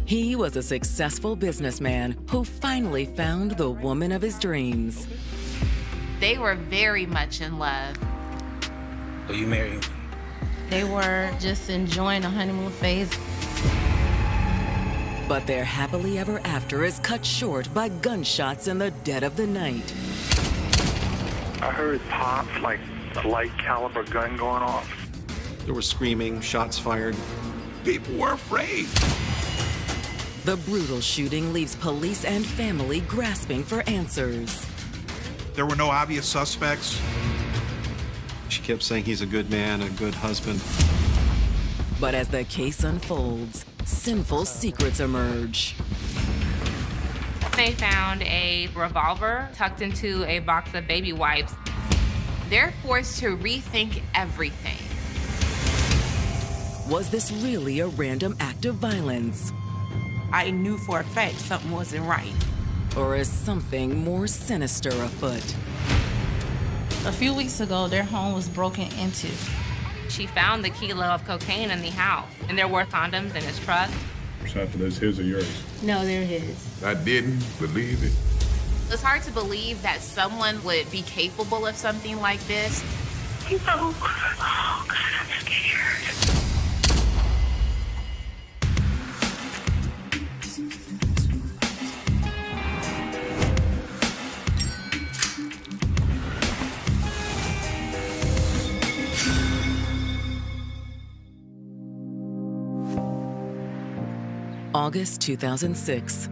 He was a successful businessman who finally found the woman of his dreams. They were very much in love. Will you marry me? They were just enjoying the honeymoon phase. But their happily ever after is cut short by gunshots in the dead of the night. I heard pops like a light caliber gun going off. There was screaming, shots fired. People were afraid. The brutal shooting leaves police and family grasping for answers. There were no obvious suspects. She kept saying he's a good man, a good husband. But as the case unfolds, sinful secrets emerge. They found a revolver tucked into a box of baby wipes. They're forced to rethink everything. Was this really a random act of violence? I knew for a fact something wasn't right. Or is something more sinister afoot? A few weeks ago, their home was broken into. She found the kilo of cocaine in the house, and there were condoms in his truck. Sample, that's his or yours? No, they're his. I didn't believe it. It's hard to believe that someone would be capable of something like this. Oh, God, I'm scared. August 2006.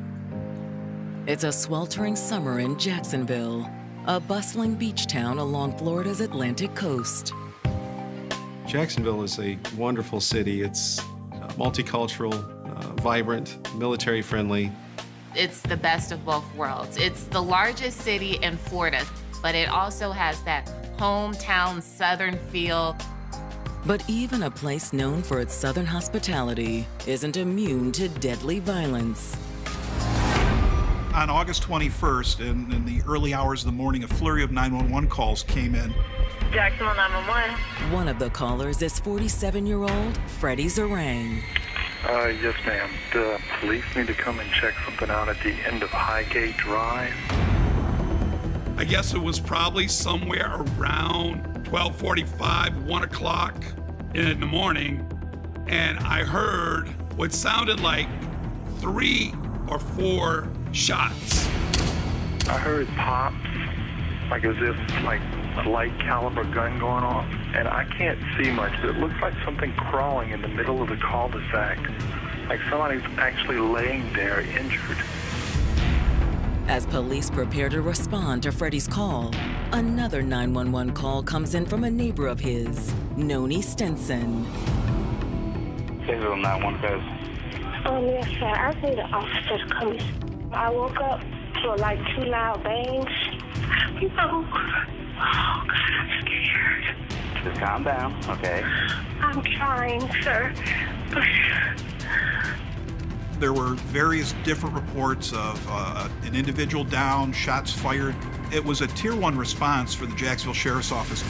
It's a sweltering summer in Jacksonville, a bustling beach town along Florida's Atlantic coast. Jacksonville is a wonderful city. It's multicultural, vibrant, military-friendly. It's the best of both worlds. It's the largest city in Florida, but it also has that hometown southern feel. But even a place known for its southern hospitality isn't immune to deadly violence. On August 21st, in the early hours of the morning, a flurry of 911 calls came in. Jacksonville 911. One of the callers is 47-year-old Freddie Zarang. Yes, ma'am. The police need to come and check something out at the end of Highgate Drive. I guess it was probably somewhere around 12:45, 1 o'clock in the morning, and I heard what sounded like 3 or 4 shots. I heard pops, like as if like a light caliber gun going off, and I can't see much. It looks like something crawling in the middle of the cul-de-sac, like somebody's actually laying there injured. As police prepare to respond to Freddie's call, another 911 call comes in from a neighbor of his, Noni Stinson. Jacksonville 911. Yes, sir. I need an officer to come in. I woke up to like 2 loud bangs. Oh, God, I'm scared. Just calm down, okay? I'm trying, sir. There were various different reports of an individual down, shots fired. It was a Tier 1 response for the Jacksonville Sheriff's Office.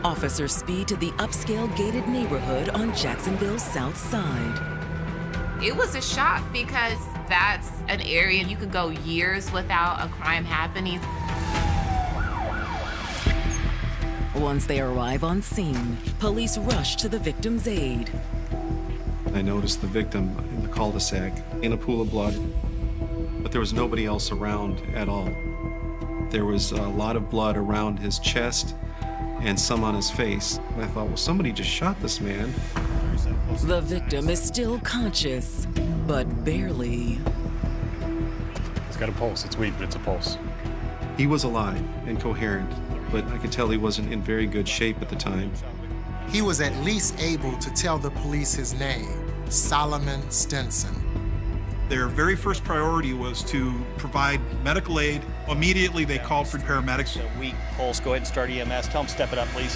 Officers speed to the upscale gated neighborhood on Jacksonville's south side. It was a shock because that's an area you could go years without a crime happening. Once they arrive on scene, police rush to the victim's aid. I noticed the victim in the cul-de-sac in a pool of blood, but there was nobody else around at all. There was a lot of blood around his chest and some on his face. And I thought, well, somebody just shot this man. The victim is still conscious, but barely. It's got a pulse. It's weak, but it's a pulse. He was alive and coherent, but I could tell he wasn't in very good shape at the time. He was at least able to tell the police his name, Solomon Stinson. Their very first priority was to provide medical aid. Immediately, they called for paramedics. A weak pulse. Go ahead and start EMS. Tell them to step it up, please.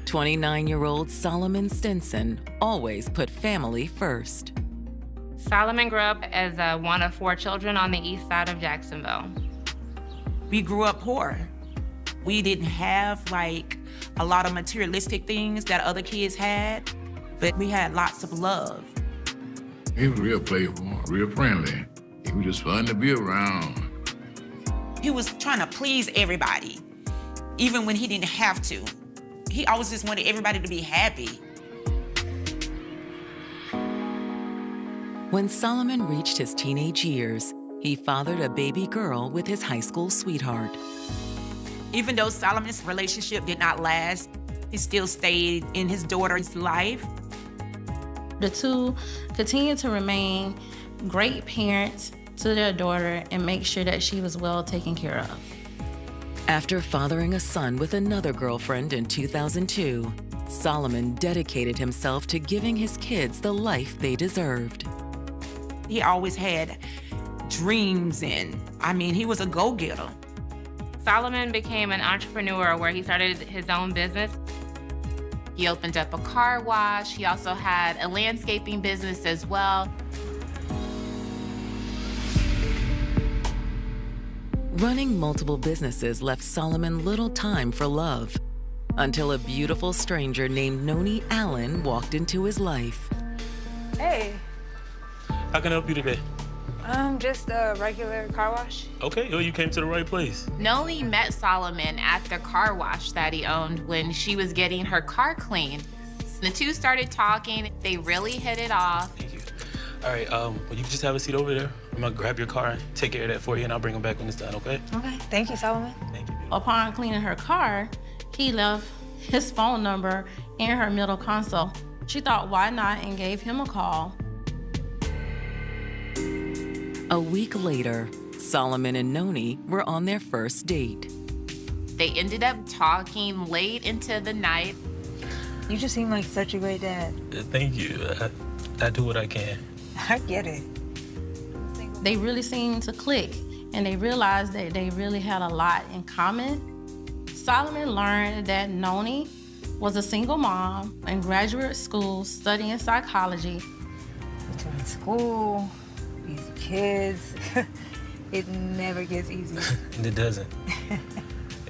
29-year-old Solomon Stinson always put family first. Solomon grew up as one of 4 children on the east side of Jacksonville. We grew up poor. We didn't have like a lot of materialistic things that other kids had, but we had lots of love. He was real playful, real friendly. He was just fun to be around. He was trying to please everybody, even when he didn't have to. He always just wanted everybody to be happy. When Solomon reached his teenage years, he fathered a baby girl with his high school sweetheart. Even though Solomon's relationship did not last, he still stayed in his daughter's life. The two continued to remain great parents to their daughter and make sure that she was well taken care of. After fathering a son with another girlfriend in 2002, Solomon dedicated himself to giving his kids the life they deserved. He always had dreams, and he was a go-getter. Solomon became an entrepreneur where he started his own business. He opened up a car wash. He also had a landscaping business as well. Running multiple businesses left Solomon little time for love, until a beautiful stranger named Noni Allen walked into his life. Hey. How can I help you today? Just a regular car wash. Okay, well, you came to the right place. Noni met Solomon at the car wash that he owned when she was getting her car cleaned. The two started talking. They really hit it off. Thank you. All right, well, you can just have a seat over there. I'm gonna grab your car and take care of that for you, and I'll bring them back when it's done, okay? Okay, thank you, Solomon. Thank you. Upon cleaning her car, he left his phone number in her middle console. She thought, why not, and gave him a call. A week later, Solomon and Noni were on their first date. They ended up talking late into the night. You just seem like such a great dad. Thank you. I do what I can. I get it. They really seemed to click, and they realized that they really had a lot in common. Solomon learned that Noni was a single mom in graduate school studying psychology. Between school, these kids, it never gets easy. It doesn't.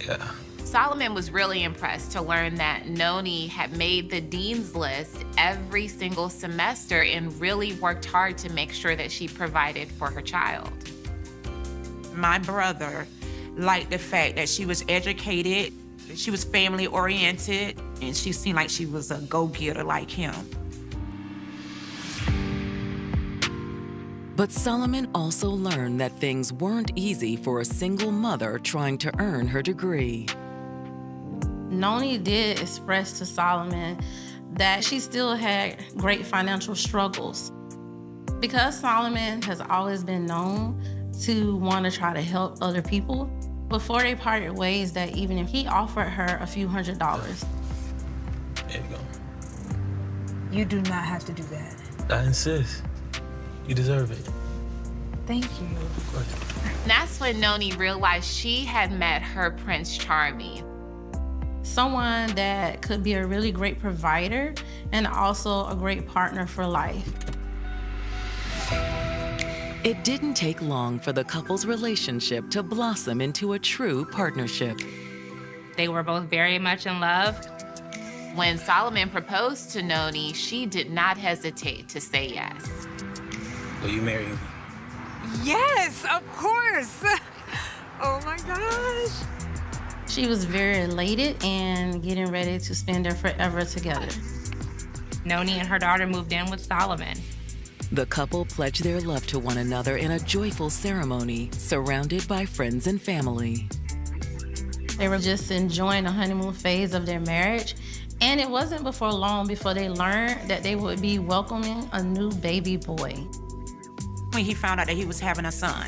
Yeah. Solomon was really impressed to learn that Noni had made the dean's list every single semester and really worked hard to make sure that she provided for her child. My brother liked the fact that she was educated, she was family-oriented, and she seemed like she was a go-getter like him. But Solomon also learned that things weren't easy for a single mother trying to earn her degree. Noni did express to Solomon that she still had great financial struggles. Because Solomon has always been known to want to try to help other people, before they parted ways, that even if he offered her a few $100s. There you go. You do not have to do that. I insist. You deserve it. Thank you. Of course. That's when Noni realized she had met her Prince Charming. Someone that could be a really great provider and also a great partner for life. It didn't take long for the couple's relationship to blossom into a true partnership. They were both very much in love. When Solomon proposed to Noni, she did not hesitate to say yes. Will you marry me? Yes, of course. Oh my gosh. She was very elated and getting ready to spend their forever together. Noni and her daughter moved in with Solomon. The couple pledged their love to one another in a joyful ceremony, surrounded by friends and family. They were just enjoying the honeymoon phase of their marriage, and it wasn't before long before they learned that they would be welcoming a new baby boy. When he found out that he was having a son,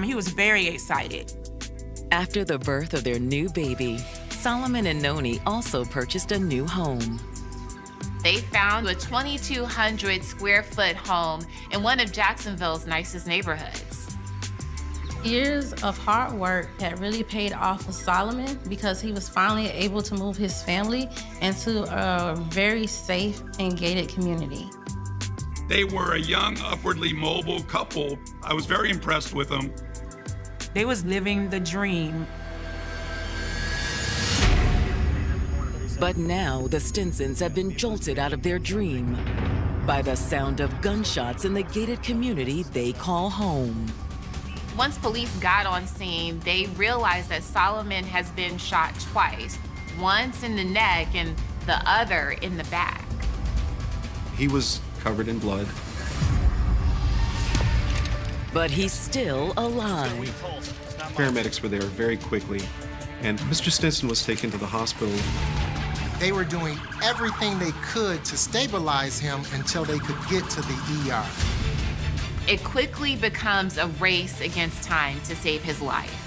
he was very excited. After the birth of their new baby, Solomon and Noni also purchased a new home. They found a 2,200 square foot home in one of Jacksonville's nicest neighborhoods. Years of hard work had really paid off for Solomon because he was finally able to move his family into a very safe and gated community. They were a young, upwardly mobile couple. I was very impressed with them. They was living the dream. But now the Stinsons have been jolted out of their dream by the sound of gunshots in the gated community they call home. Once police got on scene, they realized that Solomon has been shot twice, once in the neck and the other in the back. He was covered in blood. But he's still alive. Paramedics were there very quickly, and Mr. Stinson was taken to the hospital. They were doing everything they could to stabilize him until they could get to the ER. It quickly becomes a race against time to save his life.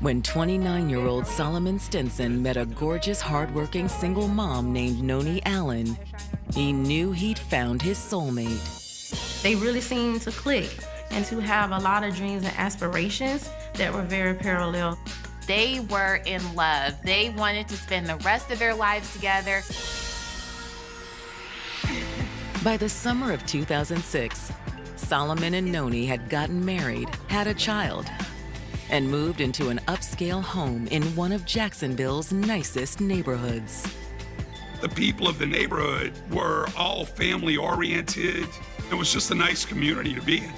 When 29-year-old Solomon Stinson met a gorgeous, hardworking single mom named Noni Allen, he knew he'd found his soulmate. They really seemed to click and to have a lot of dreams and aspirations that were very parallel. They were in love. They wanted to spend the rest of their lives together. By the summer of 2006, Solomon and Noni had gotten married, had a child, and moved into an upscale home in one of Jacksonville's nicest neighborhoods. The people of the neighborhood were all family-oriented. It was just a nice community to be in.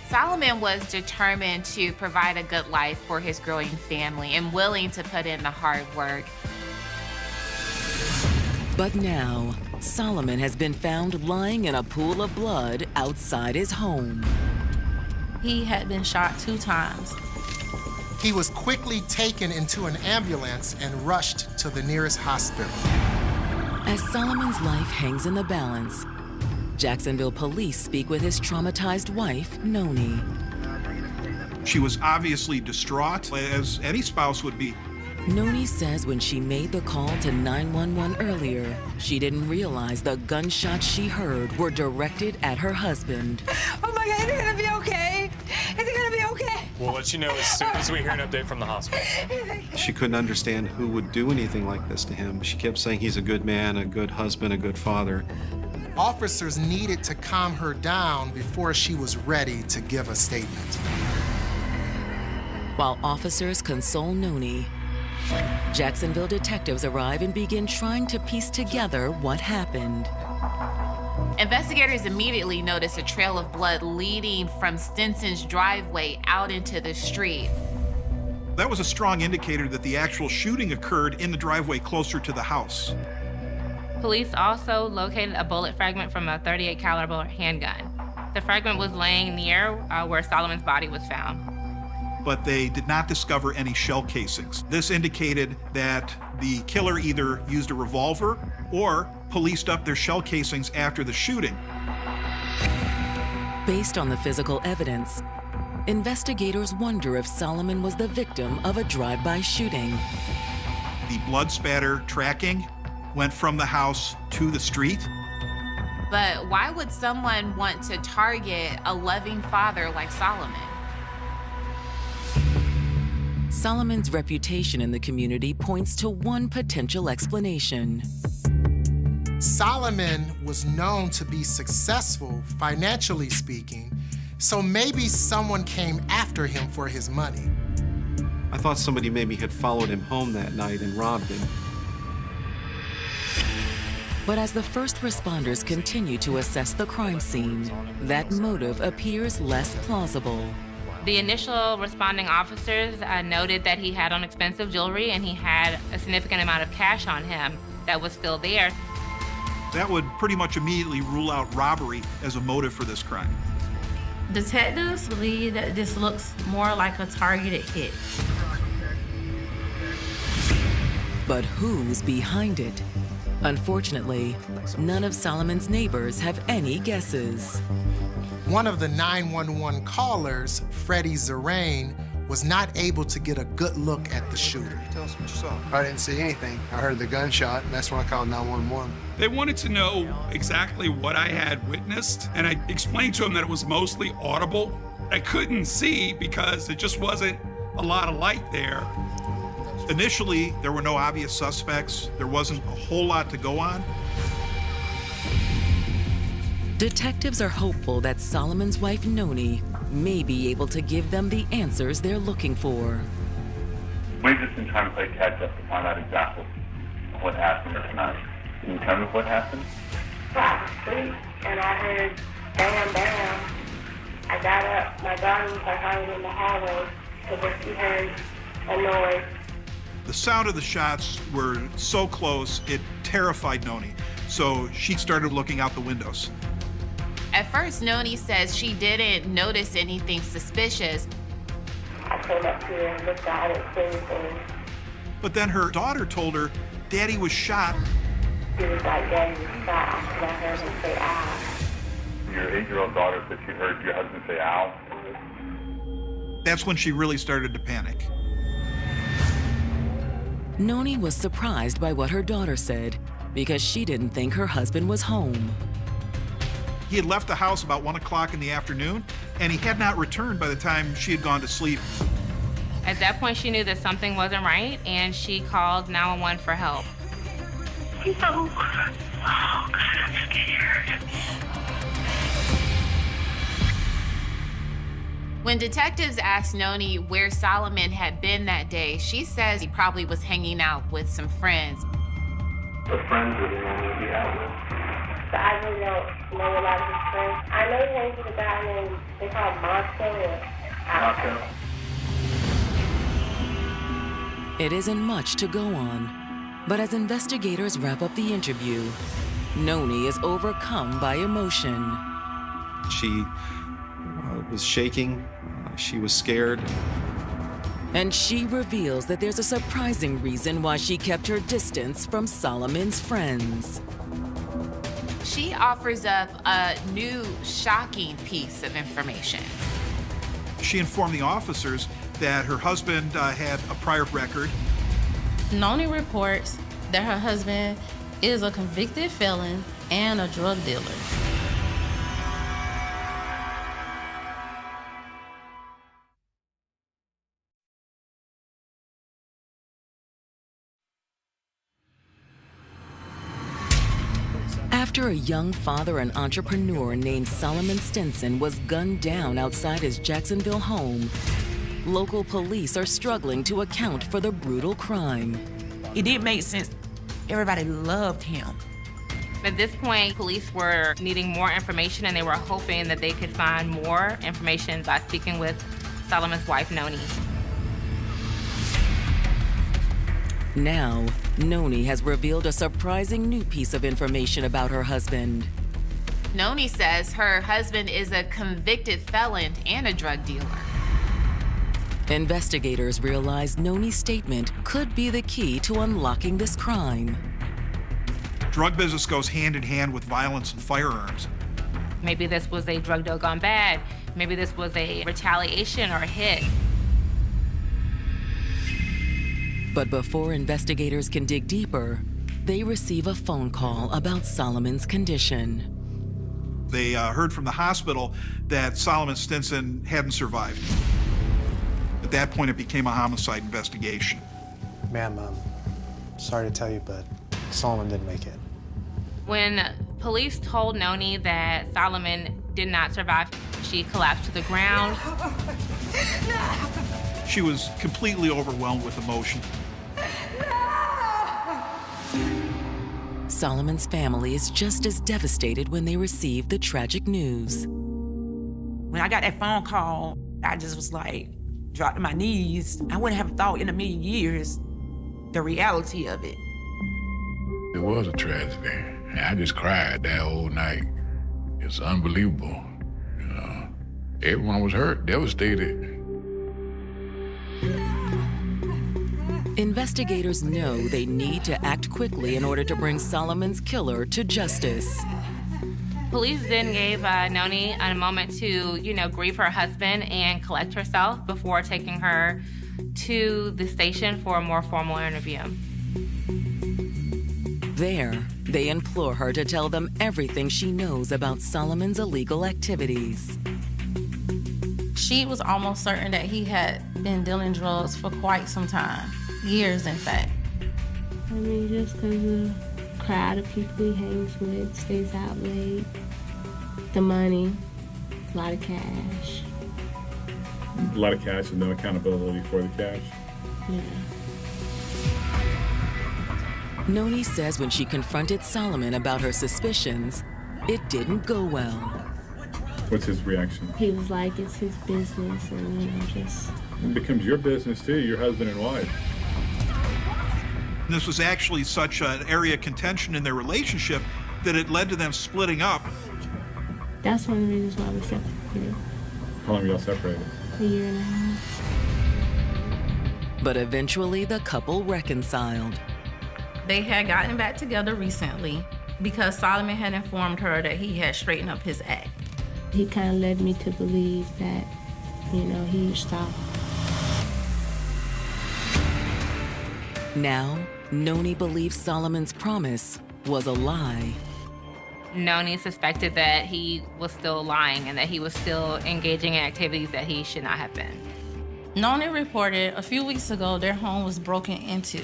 Solomon was determined to provide a good life for his growing family and willing to put in the hard work. But now, Solomon has been found lying in a pool of blood outside his home. He had been shot 2 times. He was quickly taken into an ambulance and rushed to the nearest hospital. As Solomon's life hangs in the balance, Jacksonville police speak with his traumatized wife, Noni. She was obviously distraught, as any spouse would be. Noni says when she made the call to 911 earlier, she didn't realize the gunshots she heard were directed at her husband. Oh my God, is he gonna be okay? Is he gonna be okay? We'll let you know as soon as we hear an update from the hospital. She couldn't understand who would do anything like this to him. She kept saying he's a good man, a good husband, a good father. Officers needed to calm her down before she was ready to give a statement. While officers console Noni, Jacksonville detectives arrive and begin trying to piece together what happened. Investigators immediately notice a trail of blood leading from Stinson's driveway out into the street. That was a strong indicator that the actual shooting occurred in the driveway closer to the house. Police also located a bullet fragment from a .38 caliber handgun. The fragment was laying near where Solomon's body was found. But they did not discover any shell casings. This indicated that the killer either used a revolver or policed up their shell casings after the shooting. Based on the physical evidence, investigators wonder if Solomon was the victim of a drive-by shooting. The blood spatter tracking went from the house to the street. But why would someone want to target a loving father like Solomon? Solomon's reputation in the community points to one potential explanation. Solomon was known to be successful, financially speaking, so maybe someone came after him for his money. I thought somebody maybe had followed him home that night and robbed him. But as the first responders continue to assess the crime scene, that motive appears less plausible. The initial responding officers noted that he had on expensive jewelry and he had a significant amount of cash on him that was still there. That would pretty much immediately rule out robbery as a motive for this crime. Detectives believe that this looks more like a targeted hit. But who's behind it? Unfortunately, none of Solomon's neighbors have any guesses. One of the 911 callers, Freddie Zerain, was not able to get a good look at the shooter. Tell us what you saw. I didn't see anything. I heard the gunshot, and that's when I called 911. They wanted to know exactly what I had witnessed, and I explained to them that it was mostly audible. I couldn't see because it just wasn't a lot of light there. Initially, there were no obvious suspects. There wasn't a whole lot to go on. Detectives are hopeful that Solomon's wife, Noni, may be able to give them the answers they're looking for. We've just been trying to play catch up to find out exactly what happened tonight. Can you tell me what happened? I was asleep and I heard bam, bam. I got up. My daughter was like hiding in the hallway because she heard a noise. The sound of the shots were so close, it terrified Noni. So she started looking out the windows. At first, Noni says she didn't notice anything suspicious. I came up here and looked out and see anything. But then her daughter told her Daddy was shot. She was like, Daddy was shot, and I heard him say, ow. Your 8-year-old daughter said she heard your husband say, ow. That's when she really started to panic. Noni was surprised by what her daughter said because she didn't think her husband was home. He had left the house about 1 o'clock in the afternoon, and he had not returned by the time she had gone to sleep. At that point, she knew that something wasn't right, and she called 911 for help. No. Oh, God, I'm scared. When detectives asked Noni where Solomon had been that day, she says he probably was hanging out with some friends. What friends would he normally be out with? So I really don't know a lot of his friends. I know he hangs with a guy named, they call him Montel. It isn't much to go on, but as investigators wrap up the interview, Noni is overcome by emotion. She was shaking. She was scared. And she reveals that there's a surprising reason why she kept her distance from Solomon's friends. She offers up a new, shocking piece of information. She informed the officers that her husband had a prior record. Noni reports that her husband is a convicted felon and a drug dealer. After a young father and entrepreneur named Solomon Stinson was gunned down outside his Jacksonville home, local police are struggling to account for the brutal crime. It didn't make sense. Everybody loved him. At this point, police were needing more information, and they were hoping that they could find more information by speaking with Solomon's wife, Noni. Now, Noni has revealed a surprising new piece of information about her husband. Noni says her husband is a convicted felon and a drug dealer. Investigators realize Noni's statement could be the key to unlocking this crime. Drug business goes hand in hand with violence and firearms. Maybe this was a drug deal gone bad. Maybe this was a retaliation or a hit. But before investigators can dig deeper, they receive a phone call about Solomon's condition. They heard from the hospital that Solomon Stinson hadn't survived. At that point, it became a homicide investigation. Ma'am, sorry to tell you, but Solomon didn't make it. When police told Noni that Solomon did not survive, she collapsed to the ground. She was completely overwhelmed with emotion. Solomon's family is just as devastated when they receive the tragic news. When I got that phone call, I just was like, dropped to my knees. I wouldn't have thought in a million years the reality of it. It was a tragedy. I just cried that whole night. It's unbelievable. You know, everyone was hurt, devastated. Investigators know they need to act quickly in order to bring Solomon's killer to justice. Police then gave Noni a moment to, grieve her husband and collect herself before taking her to the station for a more formal interview. There, they implore her to tell them everything she knows about Solomon's illegal activities. She was almost certain that he had been dealing drugs for quite some time. Years, in fact. I mean, just because of the crowd of people he hangs with, stays out late, the money, a lot of cash. A lot of cash and no accountability for the cash. Yeah. Noni says when she confronted Solomon about her suspicions, it didn't go well. What's his reaction? He was like, it's his business, and just... It becomes your business too, your husband and wife. This was actually such an area of contention in their relationship that it led to them splitting up. That's one of the reasons why we separated. How long were y'all separated? A year and a half. But eventually the couple reconciled. They had gotten back together recently because Solomon had informed her that he had straightened up his act. He kind of led me to believe that, he stopped. Now, Noni believes Solomon's promise was a lie. Noni suspected that he was still lying and that he was still engaging in activities that he should not have been. Noni reported a few weeks ago their home was broken into.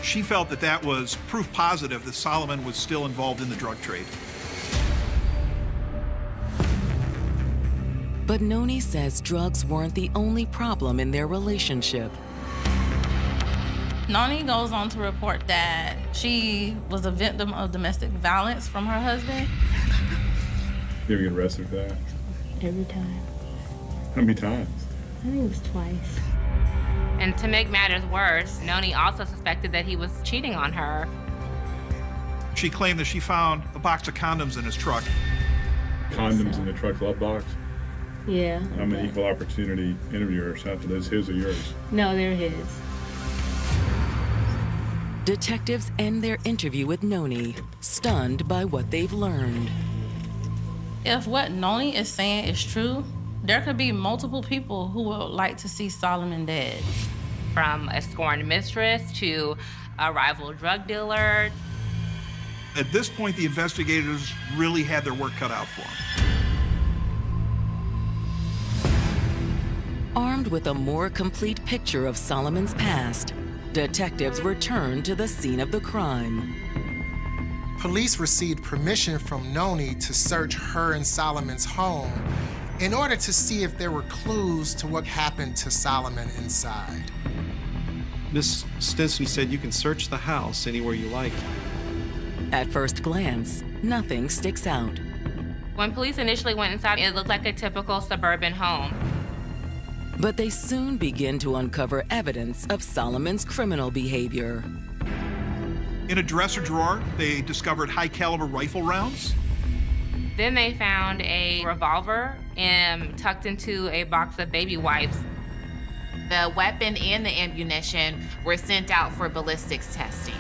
She felt that that was proof positive that Solomon was still involved in the drug trade. But Noni says drugs weren't the only problem in their relationship. Noni goes on to report that she was a victim of domestic violence from her husband. You ever get arrested for that? Every time. How many times? I think it was twice. And to make matters worse, Noni also suspected that he was cheating on her. She claimed that she found a box of condoms in his truck. Condoms in the truck glove box? Yeah. I'm an equal opportunity interviewer or something. Is his or yours? No, they're his. Detectives end their interview with Noni, stunned by what they've learned. If what Noni is saying is true, there could be multiple people who would like to see Solomon dead. From a scorned mistress to a rival drug dealer. At this point, the investigators really had their work cut out for them. Armed with a more complete picture of Solomon's past, detectives returned to the scene of the crime. Police received permission from Noni to search her and Solomon's home in order to see if there were clues to what happened to Solomon inside. Miss Stinson said you can search the house anywhere you like. At first glance, nothing sticks out. When police initially went inside, it looked like a typical suburban home. But they soon begin to uncover evidence of Solomon's criminal behavior. In a dresser drawer, they discovered high-caliber rifle rounds. Then they found a revolver tucked into a box of baby wipes. The weapon and the ammunition were sent out for ballistics testing.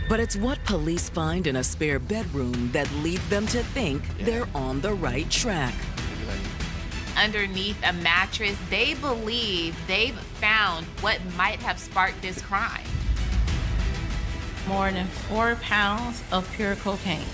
But it's what police find in a spare bedroom that leads them to think they're on the right track. Underneath a mattress, they believe they've found what might have sparked this crime. More than 4 pounds of pure cocaine.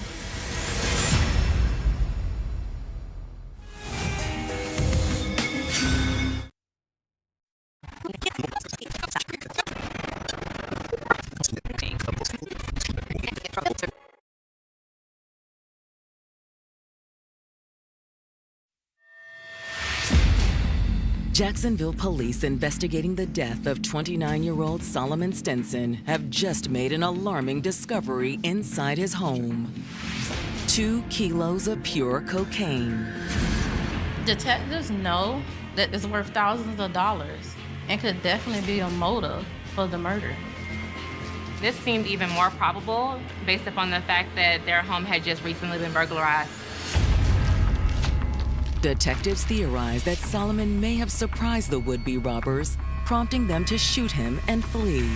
Jacksonville police investigating the death of 29-year-old Solomon Stinson have just made an alarming discovery inside his home. 2 kilos of pure cocaine. Detectives know that it's worth thousands of dollars and could definitely be a motive for the murder. This seemed even more probable based upon the fact that their home had just recently been burglarized. Detectives theorize that Solomon may have surprised the would-be robbers, prompting them to shoot him and flee.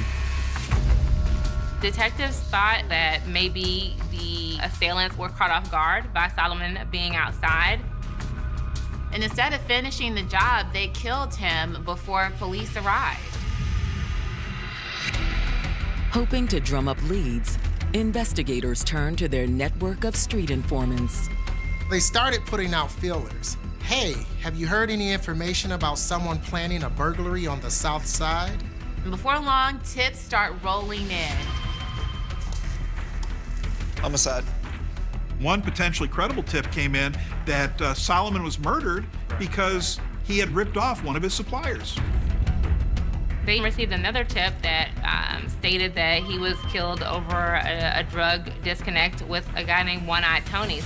Detectives thought that maybe the assailants were caught off guard by Solomon being outside. And instead of finishing the job, they killed him before police arrived. Hoping to drum up leads, investigators turn to their network of street informants. They started putting out feelers. Hey, have you heard any information about someone planning a burglary on the south side? Before long, tips start rolling in. Homicide. One potentially credible tip came in that Solomon was murdered because he had ripped off one of his suppliers. They received another tip that stated that he was killed over a drug disconnect with a guy named One-Eyed Tony.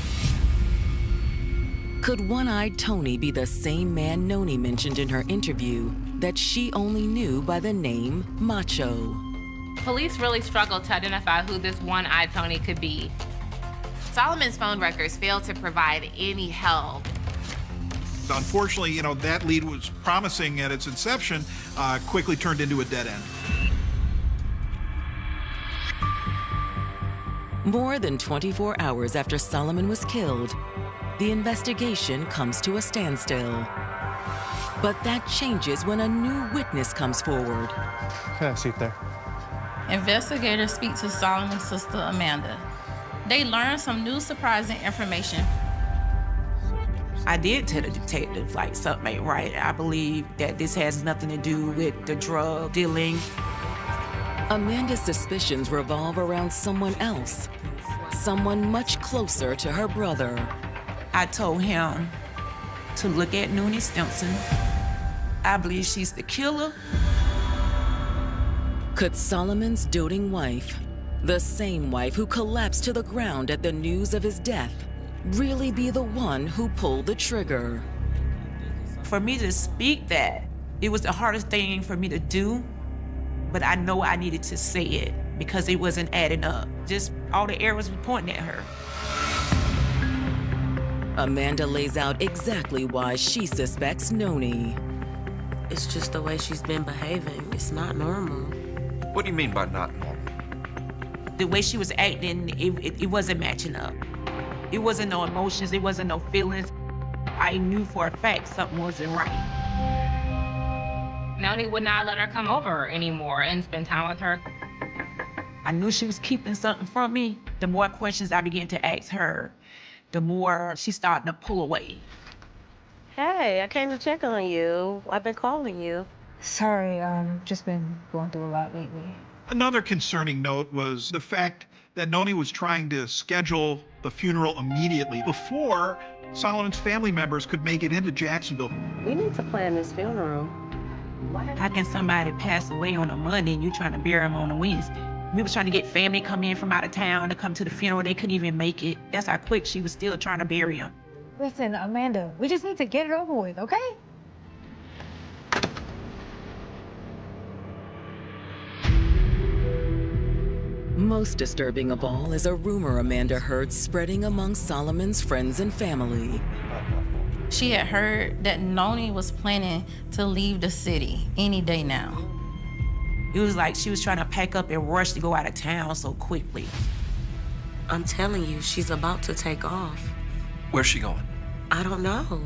Could One-Eyed Tony be the same man Noni mentioned in her interview that she only knew by the name Macho? Police really struggled to identify who this One-Eyed Tony could be. Solomon's phone records failed to provide any help. Unfortunately, that lead was promising at its inception, quickly turned into a dead end. More than 24 hours after Solomon was killed, the investigation comes to a standstill. But that changes when a new witness comes forward. Have a seat there. Investigators speak to Solomon's sister, Amanda. They learn some new surprising information. I did tell the detective, something ain't right. I believe that this has nothing to do with the drug dealing. Amanda's suspicions revolve around someone else, someone much closer to her brother. I told him to look at Noni Stinson. I believe she's the killer. Could Solomon's doting wife, the same wife who collapsed to the ground at the news of his death, really be the one who pulled the trigger? For me to speak that, it was the hardest thing for me to do, but I know I needed to say it because it wasn't adding up. Just all the arrows were pointing at her. Amanda lays out exactly why she suspects Noni. It's just the way she's been behaving. It's not normal. What do you mean by not normal? The way she was acting, it wasn't matching up. It wasn't no emotions, it wasn't no feelings. I knew for a fact something wasn't right. Noni would not let her come over anymore and spend time with her. I knew she was keeping something from me. The more questions I began to ask her, the more she started to pull away. Hey, I came to check on you. I've been calling you. Sorry, just been going through a lot lately. Another concerning note was the fact that Noni was trying to schedule the funeral immediately before Solomon's family members could make it into Jacksonville. We need to plan this funeral. How can somebody pass away on a Monday and you trying to bury him on a Wednesday? We was trying to get family come in from out of town to come to the funeral. They couldn't even make it. That's how quick she was still trying to bury him. Listen, Amanda, we just need to get it over with, okay? Most disturbing of all is a rumor Amanda heard spreading among Solomon's friends and family. She had heard that Noni was planning to leave the city any day now. It was like she was trying to pack up and rush to go out of town so quickly. I'm telling you, she's about to take off. Where's she going? I don't know.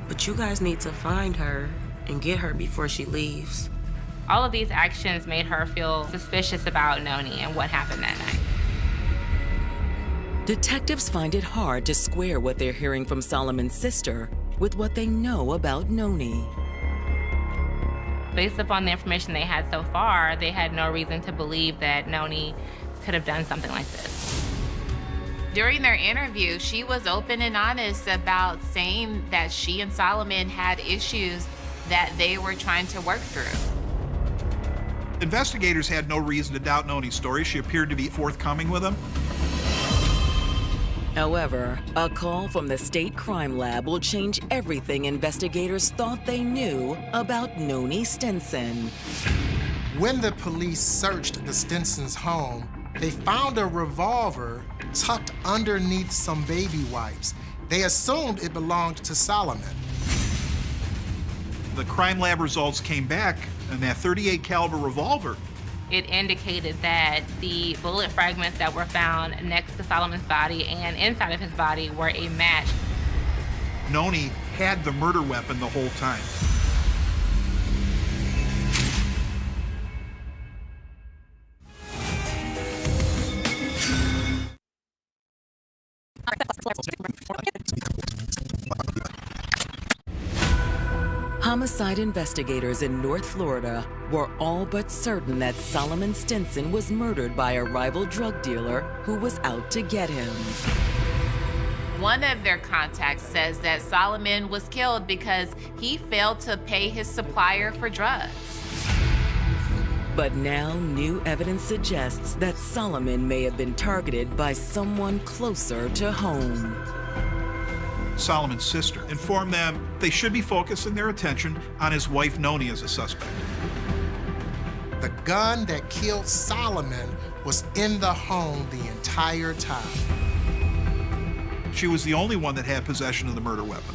But you guys need to find her and get her before she leaves. All of these actions made her feel suspicious about Noni and what happened that night. Detectives find it hard to square what they're hearing from Solomon's sister with what they know about Noni. Based upon the information they had so far, they had no reason to believe that Noni could have done something like this. During their interview, she was open and honest about saying that she and Solomon had issues that they were trying to work through. Investigators had no reason to doubt Noni's story. She appeared to be forthcoming with them. However, a call from the state crime lab will change everything investigators thought they knew about Noni Stinson. When the police searched the Stinsons' home, they found a revolver tucked underneath some baby wipes. They assumed it belonged to Solomon. The crime lab results came back, and that .38 caliber revolver. It indicated that the bullet fragments that were found next to Solomon's body and inside of his body were a match. Noni had the murder weapon the whole time. Homicide investigators in North Florida were all but certain that Solomon Stinson was murdered by a rival drug dealer who was out to get him. One of their contacts says that Solomon was killed because he failed to pay his supplier for drugs. But now new evidence suggests that Solomon may have been targeted by someone closer to home. Solomon's sister informed them they should be focusing their attention on his wife Noni as a suspect. The gun that killed Solomon was in the home the entire time. She was the only one that had possession of the murder weapon.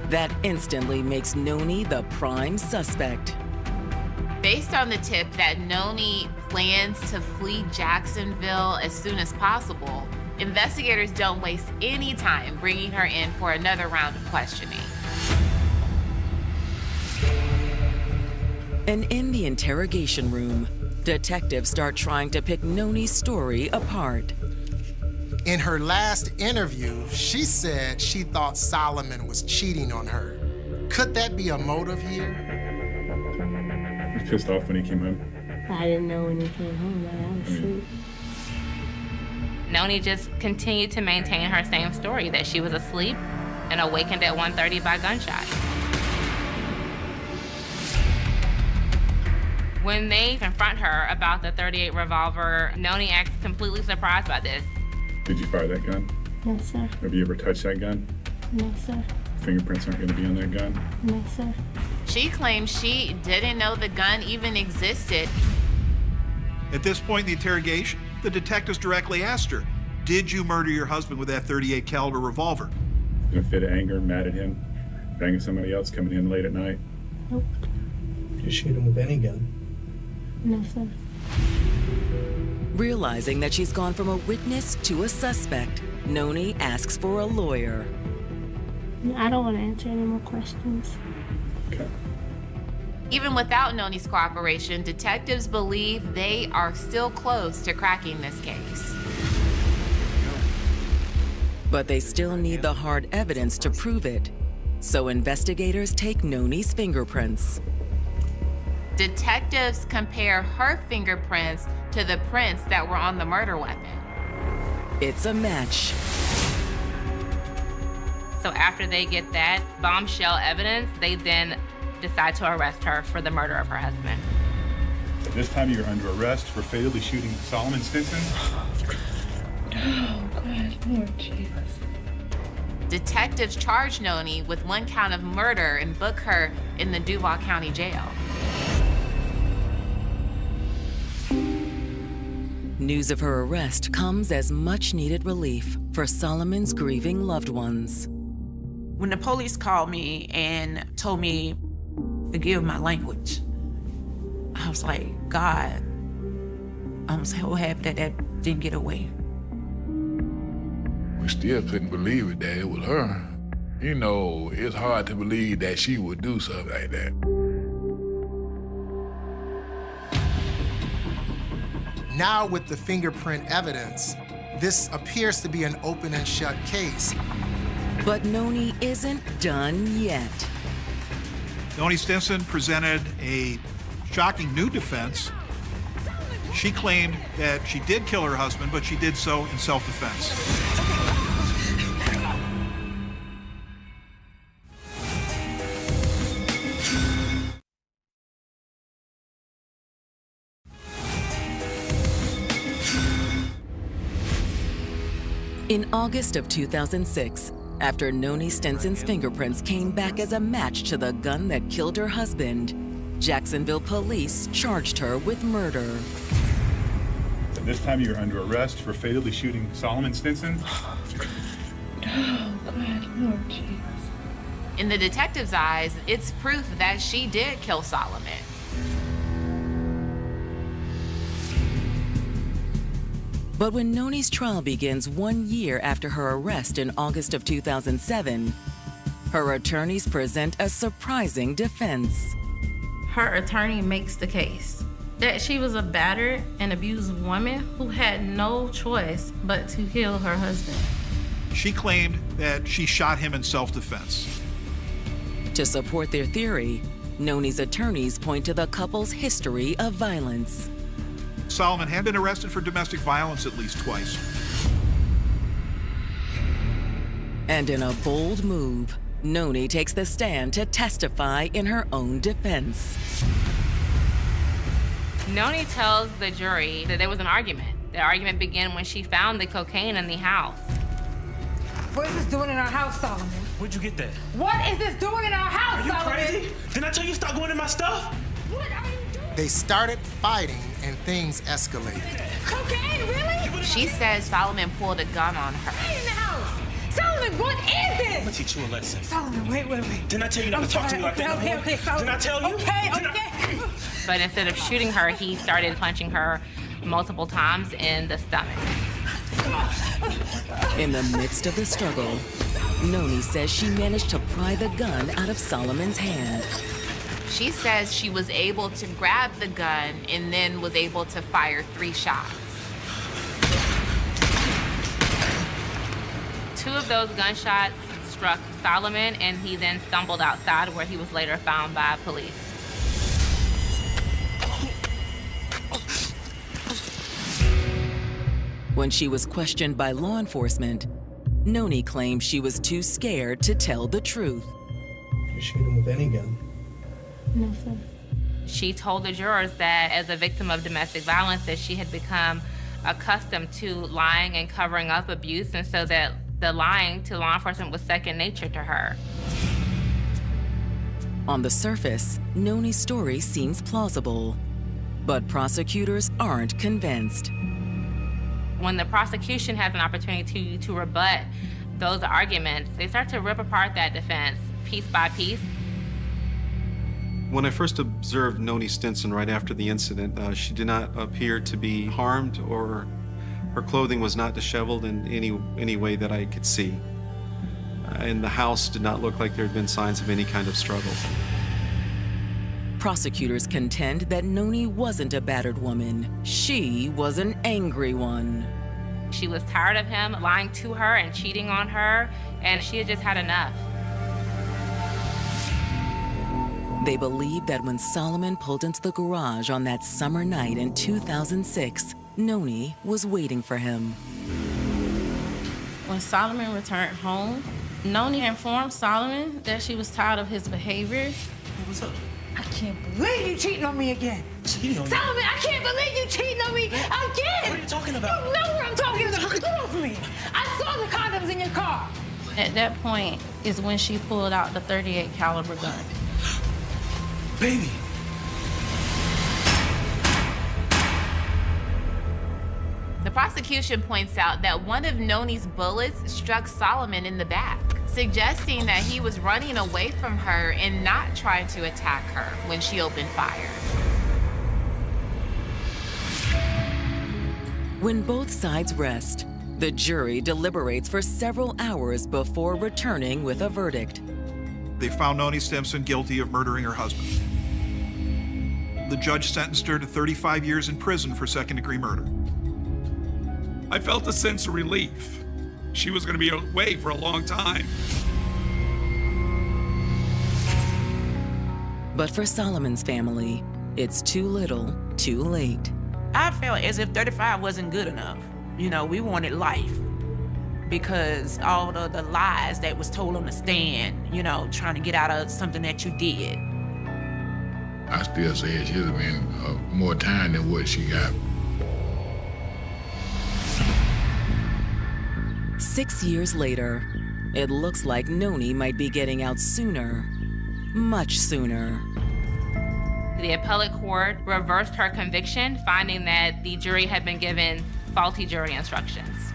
That instantly makes Noni the prime suspect. Based on the tip that Noni plans to flee Jacksonville as soon as possible, investigators don't waste any time bringing her in for another round of questioning. And in the interrogation room, detectives start trying to pick Noni's story apart. In her last interview, she said she thought Solomon was cheating on her. Could that be a motive here? He was pissed off when he came home. I didn't know when he came home. I was asleep. Noni just continued to maintain her same story, that she was asleep and awakened at 1:30 by gunshot. When they confront her about the .38 revolver, Noni acts completely surprised by this. Did you fire that gun? No, sir. Have you ever touched that gun? No, sir. Fingerprints aren't going to be on that gun? No, sir. She claims she didn't know the gun even existed. At this point in the interrogation, the detectives directly asked her, "Did you murder your husband with that .38 caliber revolver?" In a fit of anger, mad at him, banging somebody else coming in late at night? Nope. You shoot him with any gun? No, sir. Realizing that she's gone from a witness to a suspect, Noni asks for a lawyer. I don't want to answer any more questions. Okay. Even without Noni's cooperation, detectives believe they are still close to cracking this case. But they still need the hard evidence to prove it. So investigators take Noni's fingerprints. Detectives compare her fingerprints to the prints that were on the murder weapon. It's a match. So after they get that bombshell evidence, they then decide to arrest her for the murder of her husband. At this time, you're under arrest for fatally shooting Solomon Stinson. Oh, God, Lord Jesus. Detectives charge Noni with 1 count of murder and book her in the Duval County Jail. News of her arrest comes as much-needed relief for Solomon's grieving loved ones. When the police called me and told me, forgive my language, I was like, God, I'm so happy that that didn't get away. We still couldn't believe it that it was her. You know, it's hard to believe that she would do something like that. Now with the fingerprint evidence, this appears to be an open and shut case. But Noni isn't done yet. Noni Stinson presented a shocking new defense. She claimed that she did kill her husband, but she did so in self-defense. In August of 2006, after Noni Stinson's fingerprints came back as a match to the gun that killed her husband, Jacksonville police charged her with murder. At this time, you're under arrest for fatally shooting Solomon Stinson. Oh, God, Lord Jesus. In the detective's eyes, it's proof that she did kill Solomon. But when Noni's trial begins 1 year after her arrest in August of 2007, her attorneys present a surprising defense. Her attorney makes the case that she was a battered and abused woman who had no choice but to kill her husband. She claimed that she shot him in self-defense. To support their theory, Noni's attorneys point to the couple's history of violence. Solomon had been arrested for domestic violence at least twice. And in a bold move, Noni takes the stand to testify in her own defense. Noni tells the jury that there was an argument. The argument began when she found the cocaine in the house. What is this doing in our house, Solomon? Where'd you get that? What is this doing in our house, Solomon? Are you crazy? Didn't I tell you to stop going in my stuff? What are you doing? They started fighting and things escalated. Cocaine, really? She says Solomon pulled a gun on her. In the house. Solomon, what is this? I'm gonna teach you a lesson. Solomon, wait. Didn't I tell you not to talk to me like that? Okay, Solomon. Didn't I tell you? Okay. But instead of shooting her, he started punching her multiple times in the stomach. In the midst of the struggle, Noni says she managed to pry the gun out of Solomon's hand. She says she was able to grab the gun and then was able to fire 3 shots. 2 of those gunshots struck Solomon, and he then stumbled outside, where he was later found by police. When she was questioned by law enforcement, Noni claimed she was too scared to tell the truth. You shoot him with any gun? No, sir. She told the jurors that as a victim of domestic violence, that she had become accustomed to lying and covering up abuse, and so that the lying to law enforcement was second nature to her. On the surface, Noni's story seems plausible, but prosecutors aren't convinced. When the prosecution has an opportunity to rebut those arguments, they start to rip apart that defense piece by piece. When I first observed Noni Stinson right after the incident, she did not appear to be harmed, or her clothing was not disheveled in any way that I could see. And the house did not look like there had been signs of any kind of struggle. Prosecutors contend that Noni wasn't a battered woman. She was an angry one. She was tired of him lying to her and cheating on her, and she had just had enough. They believe that when Solomon pulled into the garage on that summer night in 2006, Noni was waiting for him. When Solomon returned home, Noni informed Solomon that she was tired of his behavior. What's up? I can't believe you cheating on me again. Cheating on me? Solomon, I can't believe you cheating on me again. What are you talking about? You know what I'm talking about. Get off me. I saw the condoms in your car. At that point is when she pulled out the .38 caliber gun. Baby. The prosecution points out that one of Noni's bullets struck Solomon in the back, suggesting that he was running away from her and not trying to attack her when she opened fire. When both sides rest, the jury deliberates for several hours before returning with a verdict. They found Noni Stinson guilty of murdering her husband. The judge sentenced her to 35 years in prison for second-degree murder. I felt a sense of relief. She was going to be away for a long time. But for Solomon's family, it's too little, too late. I felt as if 35 wasn't good enough. You know, we wanted life because all the lies that was told on the stand, you know, trying to get out of something that you did. I still say it should have been more time than what she got. 6 years later, it looks like Noni might be getting out sooner, much sooner. The appellate court reversed her conviction, finding that the jury had been given faulty jury instructions.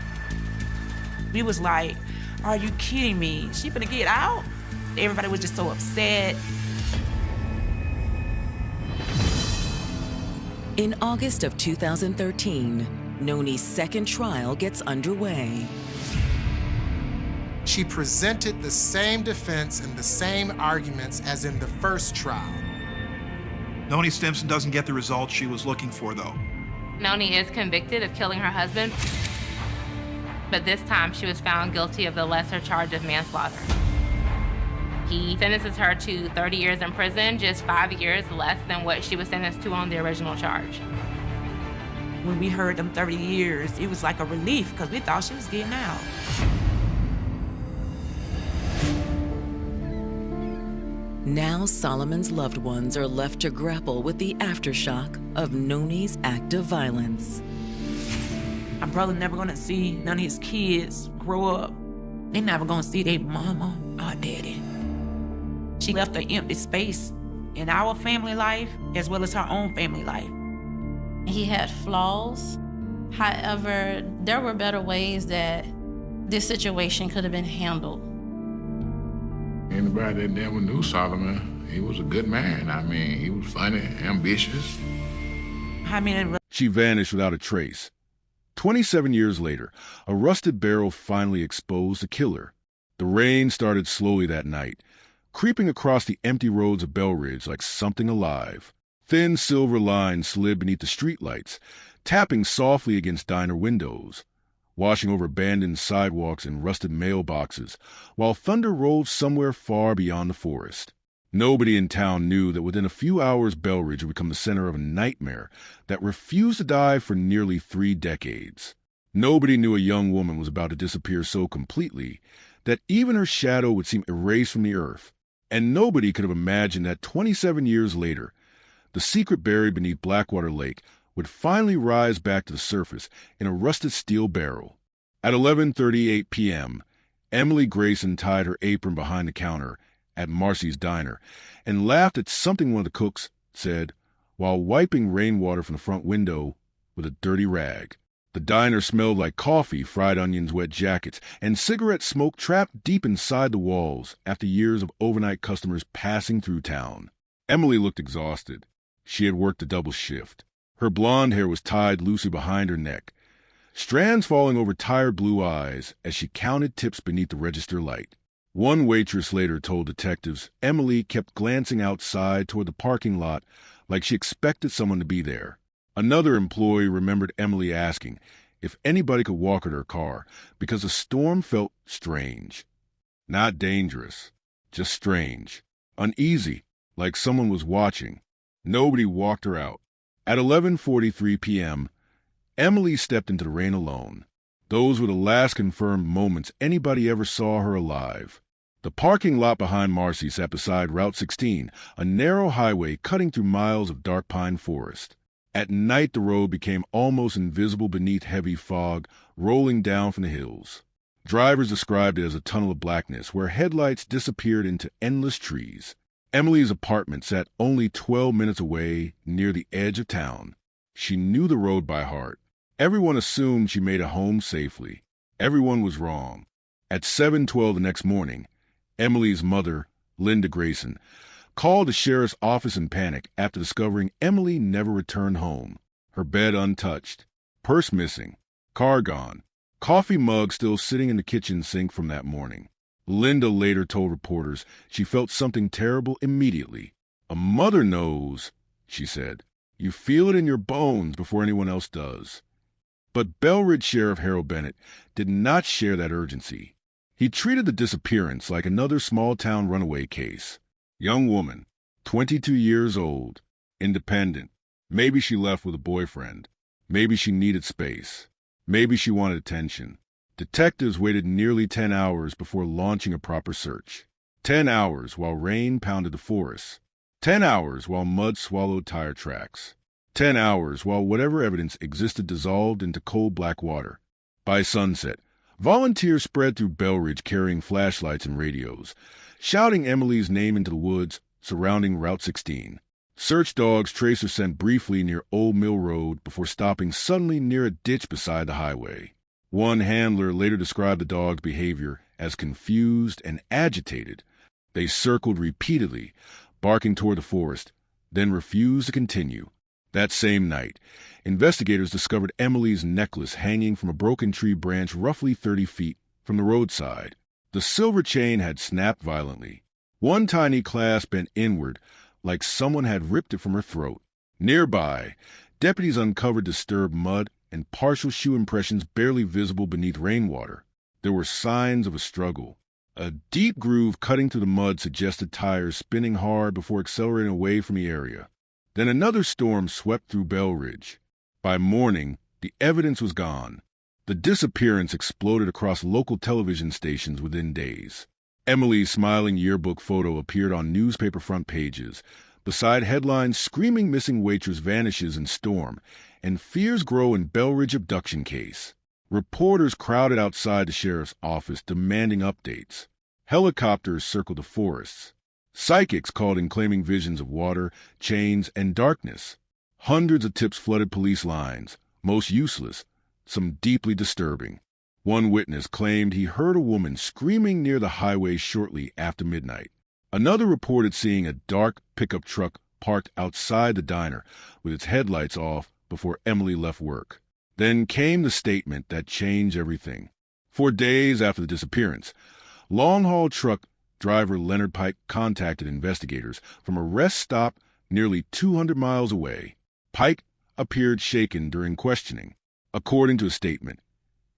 We was like, are you kidding me? She finna get out? Everybody was just so upset. In August of 2013, Noni's second trial gets underway. She presented the same defense and the same arguments as in the first trial. Noni Stinson doesn't get the results she was looking for, though. Noni is convicted of killing her husband, but this time she was found guilty of the lesser charge of manslaughter. He sentences her to 30 years in prison, just 5 years less than what she was sentenced to on the original charge. When we heard them 30 years, it was like a relief because we thought she was getting out. Now Solomon's loved ones are left to grapple with the aftershock of Noni's act of violence. My brother never gonna see none of his kids grow up. They never gonna see their mama or daddy. She left an empty space in our family life as well as her own family life. He had flaws. However, there were better ways that this situation could have been handled. Anybody that never knew Solomon, he was a good man. I mean, he was funny, ambitious. She vanished without a trace. 27 years later, a rusted barrel finally exposed the killer. The rain started slowly that night, creeping across the empty roads of Belridge like something alive. Thin silver lines slid beneath the streetlights, tapping softly against diner windows, washing over abandoned sidewalks and rusted mailboxes, while thunder rolled somewhere far beyond the forest. Nobody in town knew that within a few hours Belridge would become the center of a nightmare that refused to die for nearly 3 decades. Nobody knew a young woman was about to disappear so completely that even her shadow would seem erased from the earth. And nobody could have imagined that 27 years later, the secret buried beneath Blackwater Lake would finally rise back to the surface in a rusted steel barrel. At 11:38 p.m., Emily Grayson tied her apron behind the counter at Marcy's Diner and laughed at something one of the cooks said while wiping rainwater from the front window with a dirty rag. The diner smelled like coffee, fried onions, wet jackets, and cigarette smoke trapped deep inside the walls after years of overnight customers passing through town. Emily looked exhausted. She had worked a double shift. Her blonde hair was tied loosely behind her neck, strands falling over tired blue eyes as she counted tips beneath the register light. One waitress later told detectives Emily kept glancing outside toward the parking lot like she expected someone to be there. Another employee remembered Emily asking if anybody could walk her to her car because the storm felt strange. Not dangerous, just strange. Uneasy, like someone was watching. Nobody walked her out. At 11:43 p.m., Emily stepped into the rain alone. Those were the last confirmed moments anybody ever saw her alive. The parking lot behind Marcy sat beside Route 16, a narrow highway cutting through miles of dark pine forest. At night, the road became almost invisible beneath heavy fog rolling down from the hills. Drivers described it as a tunnel of blackness where headlights disappeared into endless trees. Emily's apartment sat only 12 minutes away near the edge of town. She knew the road by heart. Everyone assumed she made it home safely. Everyone was wrong. At 7:12 the next morning, Emily's mother, Linda Grayson, called the sheriff's office in panic after discovering Emily never returned home. Her bed untouched, purse missing, car gone, coffee mug still sitting in the kitchen sink from that morning. Linda later told reporters she felt something terrible immediately. "A mother knows," she said. "You feel it in your bones before anyone else does." But Belridge Sheriff Harold Bennett did not share that urgency. He treated the disappearance like another small-town runaway case. Young woman, 22 years old, independent. Maybe she left with a boyfriend. Maybe she needed space. Maybe she wanted attention. Detectives waited nearly 10 hours before launching a proper search. 10 hours while rain pounded the forest. 10 hours while mud swallowed tire tracks. 10 hours while whatever evidence existed dissolved into cold black water. By sunset, volunteers spread through Belridge carrying flashlights and radios, shouting Emily's name into the woods surrounding Route 16. Search dogs traced her scent briefly near Old Mill Road before stopping suddenly near a ditch beside the highway. One handler later described the dog's behavior as confused and agitated. They circled repeatedly, barking toward the forest, then refused to continue. That same night, investigators discovered Emily's necklace hanging from a broken tree branch roughly 30 feet from the roadside. The silver chain had snapped violently. One tiny clasp bent inward, like someone had ripped it from her throat. Nearby, deputies uncovered disturbed mud and partial shoe impressions barely visible beneath rainwater. There were signs of a struggle. A deep groove cutting through the mud suggested tires spinning hard before accelerating away from the area. Then another storm swept through Bell Ridge. By morning, the evidence was gone. The disappearance exploded across local television stations within days. Emily's smiling yearbook photo appeared on newspaper front pages, beside headlines screaming missing waitress vanishes in storm, and fears grow in Bell Ridge abduction case. Reporters crowded outside the sheriff's office demanding updates. Helicopters circled the forests. Psychics called in claiming visions of water, chains, and darkness. Hundreds of tips flooded police lines, most useless, some deeply disturbing. One witness claimed he heard a woman screaming near the highway shortly after midnight. Another reported seeing a dark pickup truck parked outside the diner with its headlights off before Emily left work. Then came the statement that changed everything. For days after the disappearance, long-haul truck driver Leonard Pike contacted investigators from a rest stop nearly 200 miles away. Pike appeared shaken during questioning. According to a statement,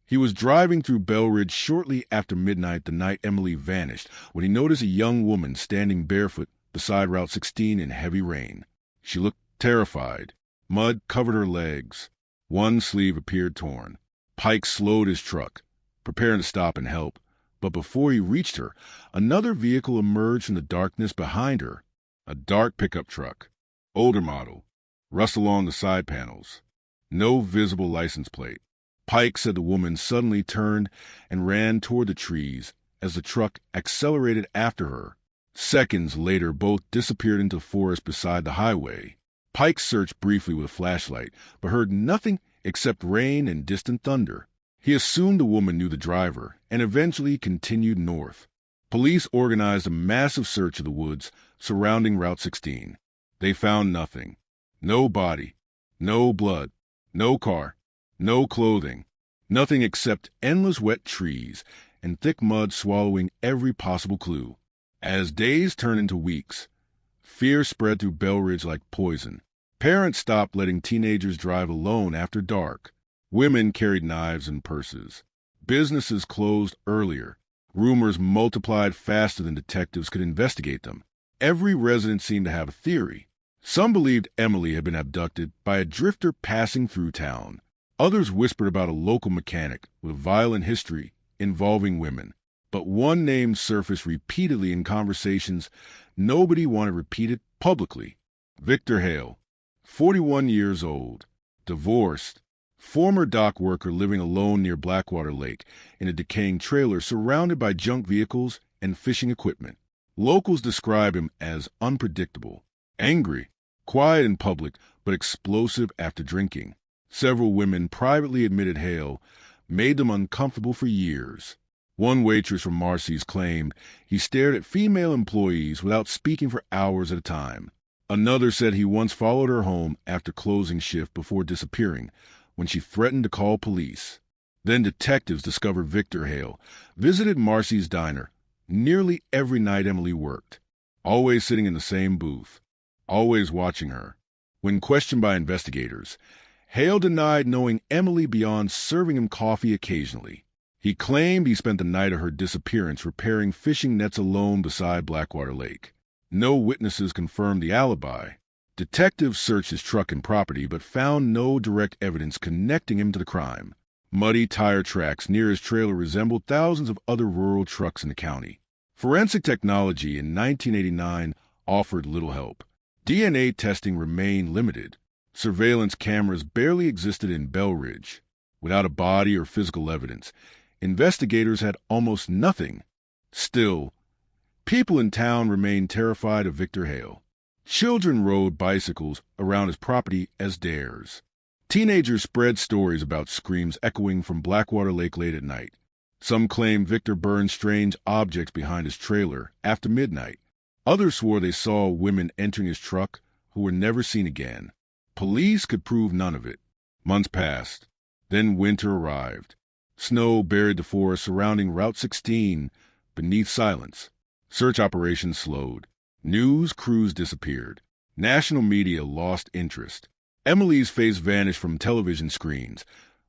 he was driving through Bell Ridge shortly after midnight the night Emily vanished when he noticed a young woman standing barefoot beside Route 16 in heavy rain. She looked terrified. Mud covered her legs. One sleeve appeared torn. Pike slowed his truck, preparing to stop and help. But before he reached her, another vehicle emerged from the darkness behind her. A dark pickup truck. Older model. Rust along the side panels. No visible license plate. Pike said the woman suddenly turned and ran toward the trees as the truck accelerated after her. Seconds later, both disappeared into the forest beside the highway. Pike searched briefly with a flashlight, but heard nothing except rain and distant thunder. He assumed the woman knew the driver and eventually continued north. Police organized a massive search of the woods surrounding Route 16. They found nothing. No body, no blood, no car, no clothing, nothing except endless wet trees and thick mud swallowing every possible clue. As days turned into weeks, fear spread through Bell Ridge like poison. Parents stopped letting teenagers drive alone after dark. Women carried knives and purses. Businesses closed earlier. Rumors multiplied faster than detectives could investigate them. Every resident seemed to have a theory. Some believed Emily had been abducted by a drifter passing through town. Others whispered about a local mechanic with a violent history involving women. But one name surfaced repeatedly in conversations nobody wanted repeated publicly. Victor Hale, 41 years old, divorced, former dock worker living alone near Blackwater Lake in a decaying trailer surrounded by junk vehicles and fishing equipment. Locals describe him as unpredictable, angry, quiet in public, but explosive after drinking. Several women privately admitted Hale made them uncomfortable for years. One waitress from Marcy's claimed he stared at female employees without speaking for hours at a time. Another said he once followed her home after closing shift before disappearing, when she threatened to call police. Then detectives discovered Victor Hale visited Marcy's diner nearly every night Emily worked, always sitting in the same booth, always watching her. When questioned by investigators, Hale denied knowing Emily beyond serving him coffee occasionally. He claimed he spent the night of her disappearance repairing fishing nets alone beside Blackwater Lake. No witnesses confirmed the alibi. Detectives searched his truck and property but found no direct evidence connecting him to the crime. Muddy tire tracks near his trailer resembled thousands of other rural trucks in the county. Forensic technology in 1989 offered little help. DNA testing remained limited. Surveillance cameras barely existed in Bell Ridge. Without a body or physical evidence, investigators had almost nothing. Still, people in town remained terrified of Victor Hale. Children rode bicycles around his property as dares. Teenagers spread stories about screams echoing from Blackwater Lake late at night. Some claimed Victor burned strange objects behind his trailer after midnight. Others swore they saw women entering his truck who were never seen again. Police could prove none of it. Months passed. Then winter arrived. Snow buried the forest surrounding Route 16 beneath silence. Search operations slowed. News crews disappeared. National media lost interest. Emily's face vanished from television screens,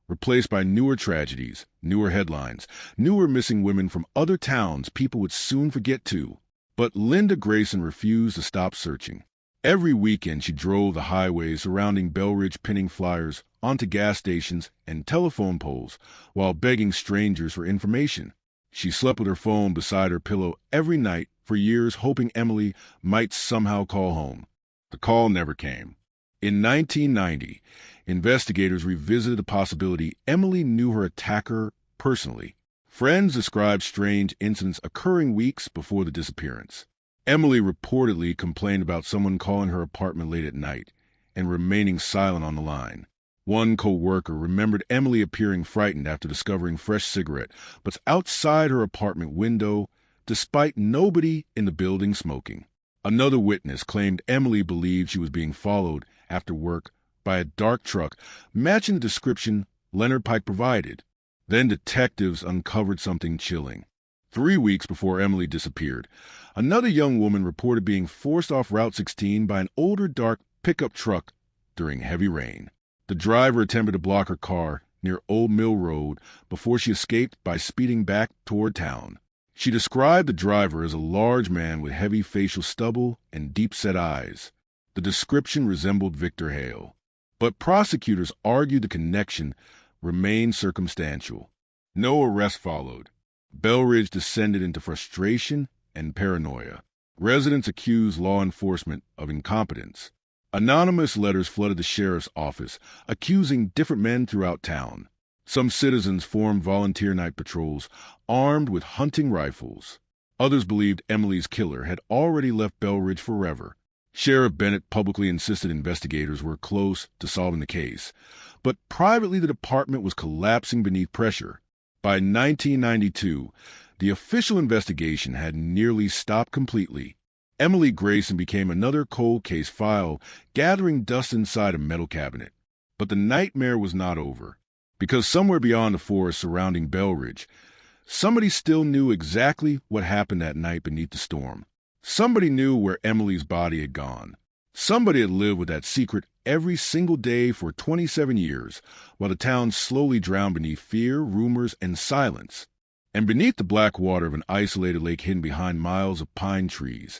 replaced by newer tragedies, newer headlines, newer missing women from other towns people would soon forget too. But Linda Grayson refused to stop searching. Every weekend she drove the highways surrounding Belridge, pinning flyers onto gas stations and telephone poles while begging strangers for information. She slept with her phone beside her pillow every night for years, hoping Emily might somehow call home. The call never came. In 1990, investigators revisited the possibility Emily knew her attacker personally. Friends described strange incidents occurring weeks before the disappearance. Emily reportedly complained about someone calling her apartment late at night and remaining silent on the line. One co-worker remembered Emily appearing frightened after discovering fresh cigarette butts outside her apartment window, despite nobody in the building smoking. Another witness claimed Emily believed she was being followed after work by a dark truck matching the description Leonard Pike provided. Then detectives uncovered something chilling. 3 weeks before Emily disappeared, another young woman reported being forced off Route 16 by an older dark pickup truck during heavy rain. The driver attempted to block her car near Old Mill Road before she escaped by speeding back toward town. She described the driver as a large man with heavy facial stubble and deep-set eyes. The description resembled Victor Hale. But prosecutors argued the connection remained circumstantial. No arrest followed. Belridge descended into frustration and paranoia. Residents accused law enforcement of incompetence. Anonymous letters flooded the sheriff's office, accusing different men throughout town. Some citizens formed volunteer night patrols, armed with hunting rifles. Others believed Emily's killer had already left Belridge forever. Sheriff Bennett publicly insisted investigators were close to solving the case, but privately the department was collapsing beneath pressure. By 1992, the official investigation had nearly stopped completely. Emily Grayson became another cold case file, gathering dust inside a metal cabinet. But the nightmare was not over, because somewhere beyond the forest surrounding Belridge, somebody still knew exactly what happened that night beneath the storm. Somebody knew where Emily's body had gone. Somebody had lived with that secret every single day for 27 years, while the town slowly drowned beneath fear, rumors, and silence. And beneath the black water of an isolated lake hidden behind miles of pine trees,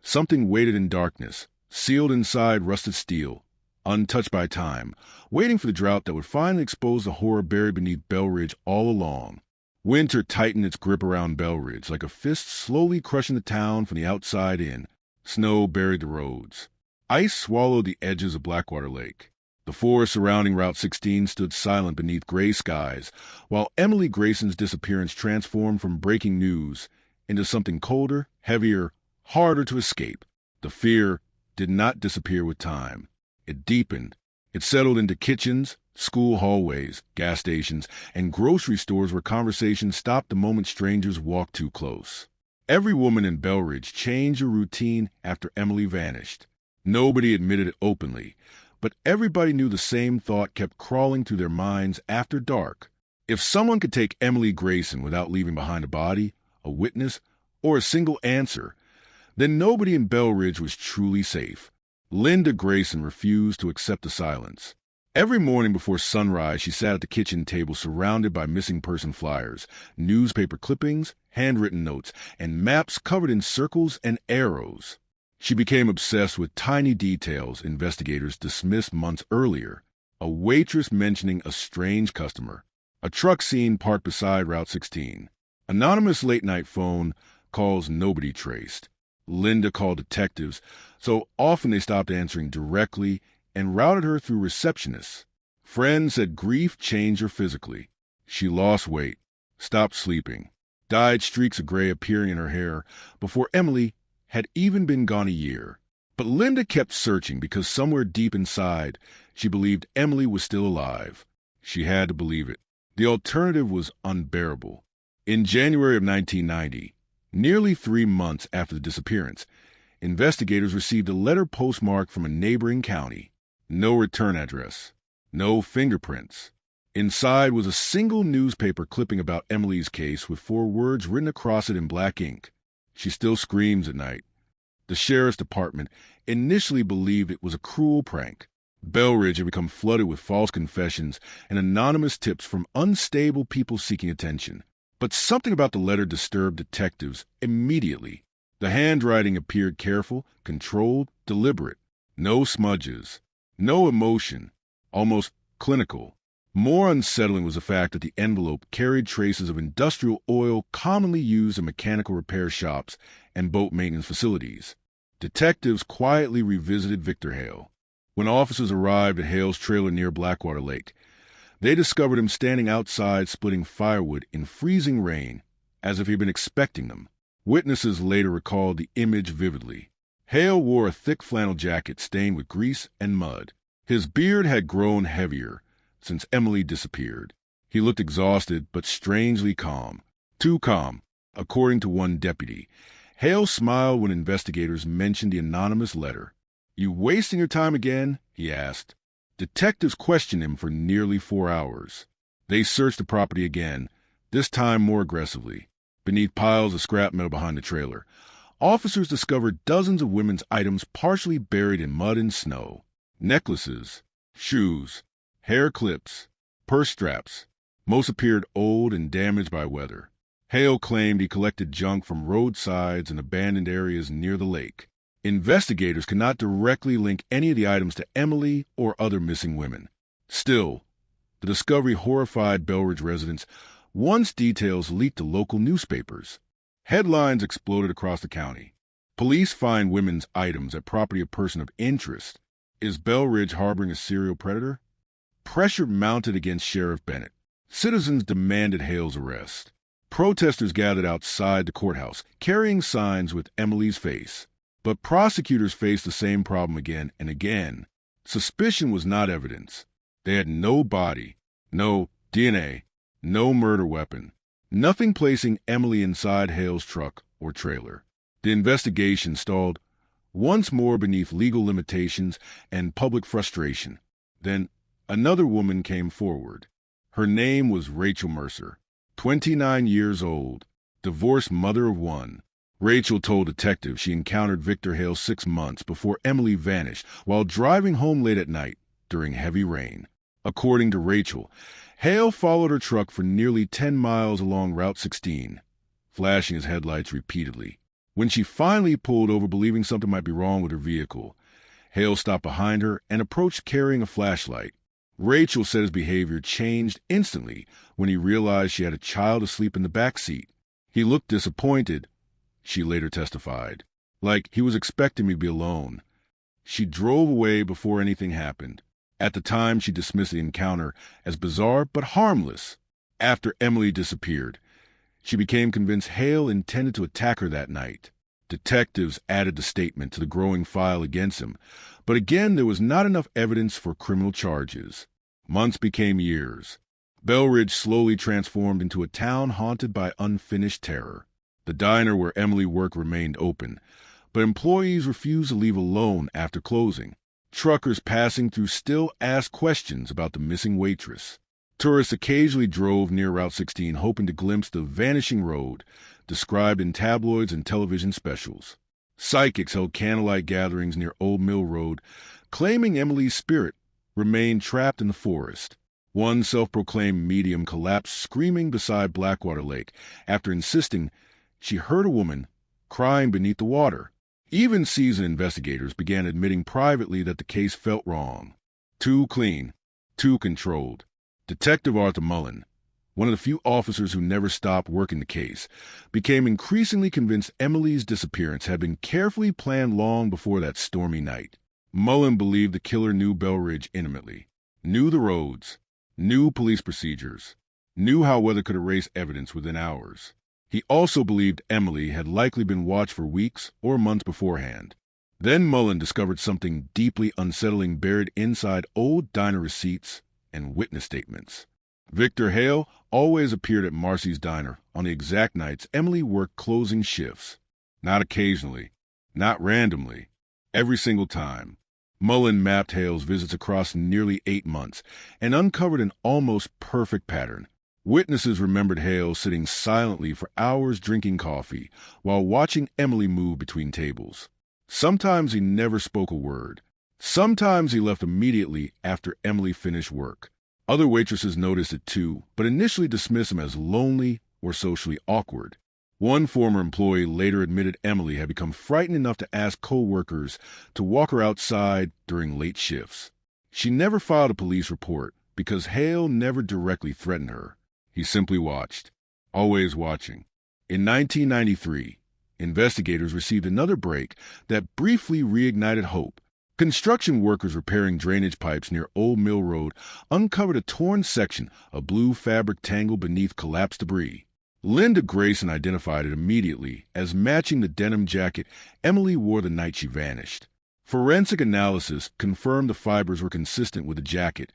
something waited in darkness, sealed inside rusted steel, untouched by time, waiting for the drought that would finally expose the horror buried beneath Belridge all along. Winter tightened its grip around Belridge, like a fist slowly crushing the town from the outside in. Snow buried the roads. Ice swallowed the edges of Blackwater Lake. The forest surrounding Route 16 stood silent beneath gray skies, while Emily Grayson's disappearance transformed from breaking news into something colder, heavier, harder to escape. The fear did not disappear with time. It deepened. It settled into kitchens, school hallways, gas stations, and grocery stores where conversations stopped the moment strangers walked too close. Every woman in Belridge changed her routine after Emily vanished. Nobody admitted it openly, but everybody knew the same thought kept crawling through their minds after dark. If someone could take Emily Grayson without leaving behind a body, a witness, or a single answer, then nobody in Belridge was truly safe. Linda Grayson refused to accept the silence. Every morning before sunrise, she sat at the kitchen table surrounded by missing person flyers, newspaper clippings, handwritten notes, and maps covered in circles and arrows. She became obsessed with tiny details investigators dismissed months earlier. A waitress mentioning a strange customer. A truck seen parked beside Route 16. Anonymous late-night phone calls nobody traced. Linda called detectives, so often they stopped answering directly and routed her through receptionists. Friends said grief changed her physically. She lost weight, stopped sleeping, dyed streaks of gray appearing in her hair before Emily had even been gone a year. But Linda kept searching because somewhere deep inside, she believed Emily was still alive. She had to believe it. The alternative was unbearable. In January of 1990, nearly 3 months after the disappearance, investigators received a letter postmarked from a neighboring county. No return address. No fingerprints. Inside was a single newspaper clipping about Emily's case with 4 words written across it in black ink. She still screams at night. The sheriff's department initially believed it was a cruel prank, Belridge had become flooded with false confessions and anonymous tips from unstable people seeking attention. But something about the letter disturbed detectives immediately. The handwriting appeared careful, controlled, deliberate. No smudges, no emotion, almost clinical. More unsettling was the fact that the envelope carried traces of industrial oil commonly used in mechanical repair shops and boat maintenance facilities. Detectives quietly revisited Victor Hale. When officers arrived at Hale's trailer near Blackwater Lake, they discovered him standing outside splitting firewood in freezing rain, as if he'd been expecting them. Witnesses later recalled the image vividly. Hale wore a thick flannel jacket stained with grease and mud. His beard had grown heavier since Emily disappeared. He looked exhausted but strangely calm. Too calm, according to one deputy. Hale smiled when investigators mentioned the anonymous letter. "You wasting your time again?" he asked. Detectives questioned him for nearly 4 hours. They searched the property again, this time more aggressively. Beneath piles of scrap metal behind the trailer, officers discovered dozens of women's items partially buried in mud and snow. Necklaces, shoes, hair clips, purse straps. Most appeared old and damaged by weather. Hale claimed he collected junk from roadsides and abandoned areas near the lake. Investigators could not directly link any of the items to Emily or other missing women. Still, the discovery horrified Belridge residents once details leaked to local newspapers. Headlines exploded across the county. Police find women's items at property of person of interest. Is Belridge harboring a serial predator? Pressure mounted against Sheriff Bennett. Citizens demanded Hale's arrest. Protesters gathered outside the courthouse, carrying signs with Emily's face. But prosecutors faced the same problem again and again. Suspicion was not evidence. They had no body, no DNA, no murder weapon, nothing placing Emily inside Hale's truck or trailer. The investigation stalled once more beneath legal limitations and public frustration. Then another woman came forward. Her name was Rachel Mercer, 29 years old, divorced mother of one. Rachel told detectives she encountered Victor Hale 6 months before Emily vanished while driving home late at night during heavy rain. According to Rachel, Hale followed her truck for nearly 10 miles along Route 16, flashing his headlights repeatedly. When she finally pulled over believing something might be wrong with her vehicle, Hale stopped behind her and approached carrying a flashlight. Rachel said his behavior changed instantly when he realized she had a child asleep in the back seat. He looked disappointed, she later testified, like he was expecting me to be alone. She drove away before anything happened. At the time, she dismissed the encounter as bizarre but harmless. After Emily disappeared, she became convinced Hale intended to attack her that night. Detectives added the statement to the growing file against him, but again there was not enough evidence for criminal charges. Months became years. Belridge slowly transformed into a town haunted by unfinished terror. The diner where Emily worked remained open, but employees refused to leave alone after closing. Truckers passing through still asked questions about the missing waitress. Tourists occasionally drove near Route 16 hoping to glimpse the vanishing road, described in tabloids and television specials. Psychics held candlelight gatherings near Old Mill Road, claiming Emily's spirit remained trapped in the forest. One self-proclaimed medium collapsed screaming beside Blackwater Lake after insisting she heard a woman crying beneath the water. Even seasoned investigators began admitting privately that the case felt wrong. Too clean, too controlled. Detective Arthur Mullen, one of the few officers who never stopped working the case, became increasingly convinced Emily's disappearance had been carefully planned long before that stormy night. Mullen believed the killer knew Belridge intimately, knew the roads, knew police procedures, knew how weather could erase evidence within hours. He also believed Emily had likely been watched for weeks or months beforehand. Then Mullen discovered something deeply unsettling buried inside old diner receipts and witness statements. Victor Hale always appeared at Marcy's Diner on the exact nights Emily worked closing shifts. Not occasionally, not randomly, every single time. Mullen mapped Hale's visits across nearly 8 months and uncovered an almost perfect pattern. Witnesses remembered Hale sitting silently for hours drinking coffee while watching Emily move between tables. Sometimes he never spoke a word. Sometimes he left immediately after Emily finished work. Other waitresses noticed it too, but initially dismissed him as lonely or socially awkward. One former employee later admitted Emily had become frightened enough to ask co-workers to walk her outside during late shifts. She never filed a police report because Hale never directly threatened her. He simply watched, always watching. In 1993, investigators received another break that briefly reignited hope. Construction workers repairing drainage pipes near Old Mill Road uncovered a torn section of blue fabric tangled beneath collapsed debris. Linda Grayson identified it immediately as matching the denim jacket Emily wore the night she vanished. Forensic analysis confirmed the fibers were consistent with the jacket,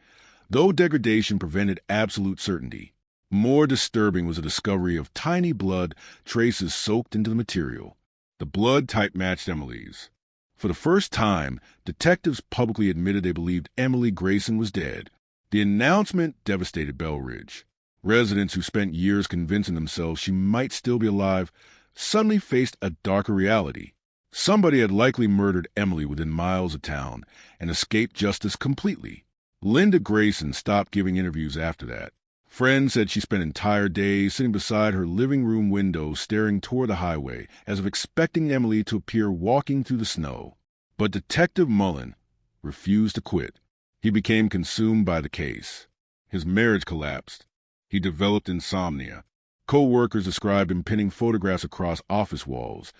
though degradation prevented absolute certainty. More disturbing was the discovery of tiny blood traces soaked into the material. The blood type matched Emily's. For the first time, detectives publicly admitted they believed Emily Grayson was dead. The announcement devastated Bell Ridge. Residents who spent years convincing themselves she might still be alive suddenly faced a darker reality. Somebody had likely murdered Emily within miles of town and escaped justice completely. Linda Grayson stopped giving interviews after that. Friends said she spent entire days sitting beside her living room window staring toward the highway as if expecting Emily to appear walking through the snow. But Detective Mullen refused to quit. He became consumed by the case. His marriage collapsed. He developed insomnia. Co-workers described him pinning photographs across office walls,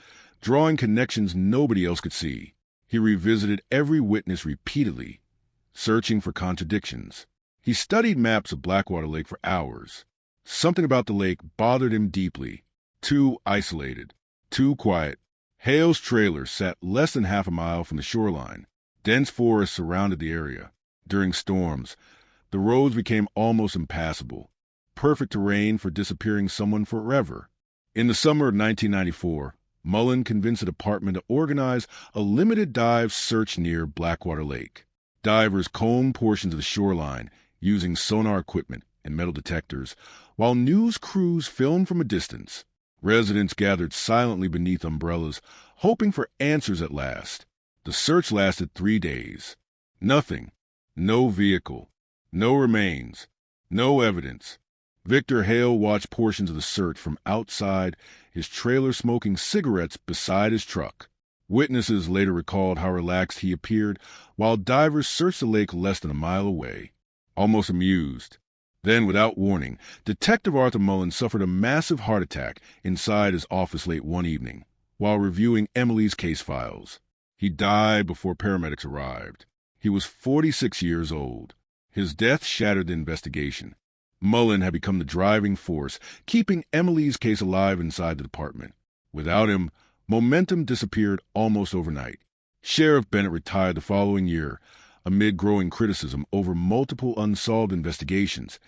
drawing connections nobody else could see. He revisited every witness repeatedly, searching for contradictions. He studied maps of Blackwater Lake for hours. Something about the lake bothered him deeply. Too isolated, too quiet. Hale's trailer sat less than half a mile from the shoreline. Dense forests surrounded the area. During storms, the roads became almost impassable. Perfect terrain for disappearing someone forever. In the summer of 1994, Mullen convinced the department to organize a limited dive search near Blackwater Lake. Divers combed portions of the shoreline using sonar equipment and metal detectors, while news crews filmed from a distance. Residents gathered silently beneath umbrellas, hoping for answers at last. The search lasted 3 days. Nothing. No vehicle. No remains. No evidence. Victor Hale watched portions of the search from outside his trailer, smoking cigarettes beside his truck. Witnesses later recalled how relaxed he appeared while divers searched the lake less than a mile away, almost amused. Then, without warning, Detective Arthur Mullen suffered a massive heart attack inside his office late one evening while reviewing Emily's case files. He died before paramedics arrived. He was 46 years old. His death shattered the investigation. Mullen had become the driving force, keeping Emily's case alive inside the department. Without him, momentum disappeared almost overnight. Sheriff Bennett retired the following year, amid growing criticism over multiple unsolved investigations,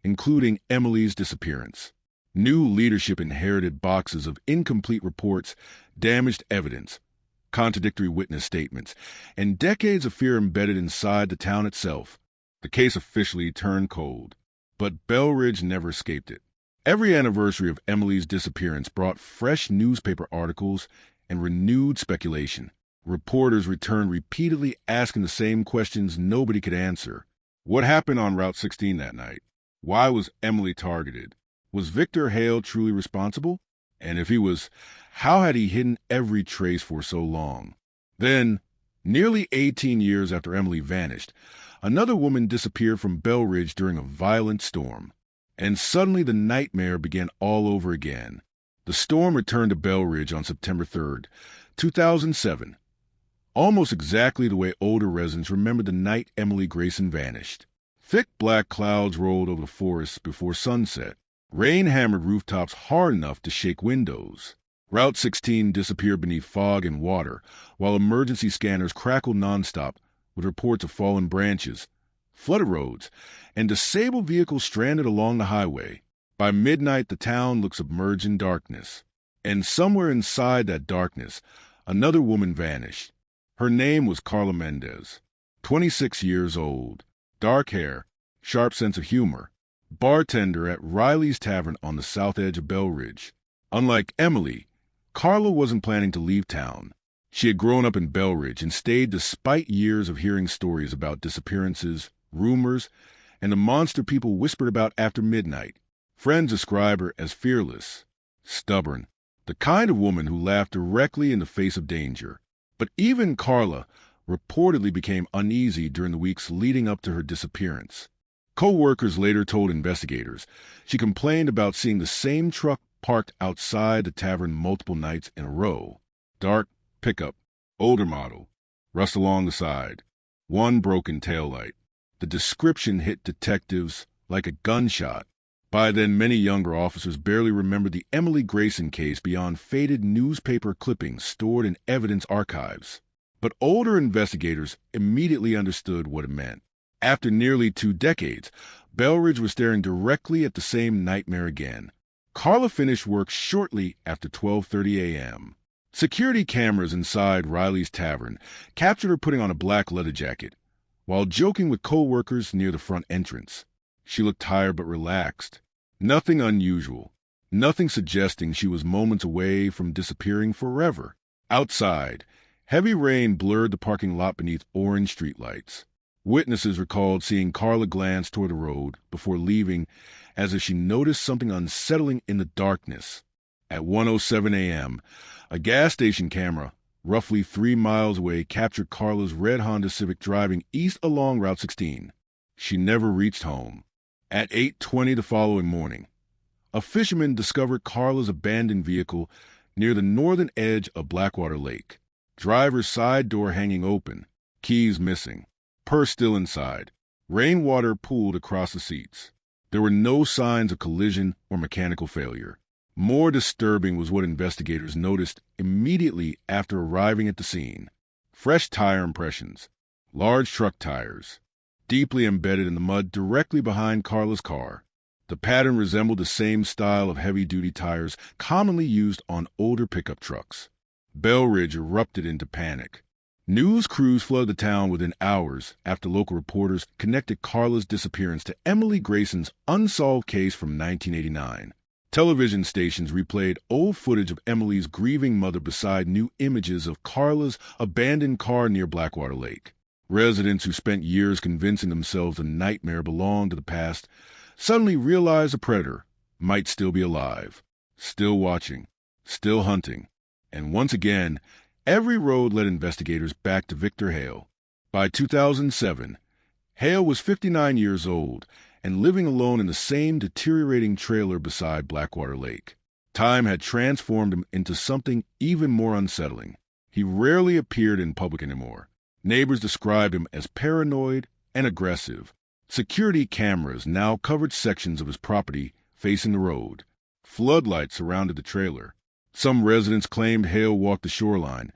including Emily's disappearance. New leadership inherited boxes of incomplete reports, damaged evidence, contradictory witness statements, and decades of fear embedded inside the town itself. The case officially turned cold. But Bell Ridge never escaped it. Every anniversary of Emily's disappearance brought fresh newspaper articles and renewed speculation. Reporters returned repeatedly asking the same questions nobody could answer. What happened on Route 16 that night? Why was Emily targeted? Was Victor Hale truly responsible? And if he was, how had he hidden every trace for so long? Then, nearly 18 years after Emily vanished, another woman disappeared from Bell Ridge during a violent storm. And suddenly the nightmare began all over again. The storm returned to Bell Ridge on September 3rd, 2007, almost exactly the way older residents remembered the night Emily Grayson vanished. Thick black clouds rolled over the forest before sunset. Rain hammered rooftops hard enough to shake windows. Route 16 disappeared beneath fog and water, while emergency scanners crackled nonstop with reports of fallen branches, flooded roads, and disabled vehicles stranded along the highway. By midnight, the town looked submerged in darkness. And somewhere inside that darkness, another woman vanished. Her name was Carla Mendez, 26 years old, dark hair, sharp sense of humor, bartender at Riley's Tavern on the south edge of Bell Ridge. Unlike Emily, Carla wasn't planning to leave town. She had grown up in Belridge and stayed despite years of hearing stories about disappearances, rumors, and the monster people whispered about after midnight. Friends describe her as fearless, stubborn, the kind of woman who laughed directly in the face of danger. But even Carla reportedly became uneasy during the weeks leading up to her disappearance. Co-workers later told investigators she complained about seeing the same truck parked outside the tavern multiple nights in a row. Dark pickup, older model, rust along the side, one broken taillight. The description hit detectives like a gunshot. By then, many younger officers barely remembered the Emily Grayson case beyond faded newspaper clippings stored in evidence archives. But older investigators immediately understood what it meant. After nearly 2 decades, Belridge was staring directly at the same nightmare again. Carla finished work shortly after 12:30 a.m. Security cameras inside Riley's Tavern captured her putting on a black leather jacket while joking with co-workers near the front entrance. She looked tired but relaxed. Nothing unusual. Nothing suggesting she was moments away from disappearing forever. Outside, heavy rain blurred the parking lot beneath orange streetlights. Witnesses recalled seeing Carla glance toward the road before leaving as if she noticed something unsettling in the darkness. At 1:07 a.m., a gas station camera roughly 3 miles away captured Carla's red Honda Civic driving east along Route 16. She never reached home. At 8:20 the following morning, a fisherman discovered Carla's abandoned vehicle near the northern edge of Blackwater Lake. Driver's side door hanging open, keys missing, purse still inside, rainwater pooled across the seats. There were no signs of collision or mechanical failure. More disturbing was what investigators noticed immediately after arriving at the scene. Fresh tire impressions, large truck tires, deeply embedded in the mud directly behind Carla's car. The pattern resembled the same style of heavy-duty tires commonly used on older pickup trucks. Belridge erupted into panic. News crews flooded the town within hours after local reporters connected Carla's disappearance to Emily Grayson's unsolved case from 1989. Television stations replayed old footage of Emily's grieving mother beside new images of Carla's abandoned car near Blackwater Lake. Residents who spent years convincing themselves the nightmare belonged to the past suddenly realized the predator might still be alive, still watching, still hunting. And once again, every road led investigators back to Victor Hale. By 2007, Hale was 59 years old and living alone in the same deteriorating trailer beside Blackwater Lake. Time had transformed him into something even more unsettling. He rarely appeared in public anymore. Neighbors described him as paranoid and aggressive. Security cameras now covered sections of his property facing the road. Floodlights surrounded the trailer. Some residents claimed Hale walked the shoreline,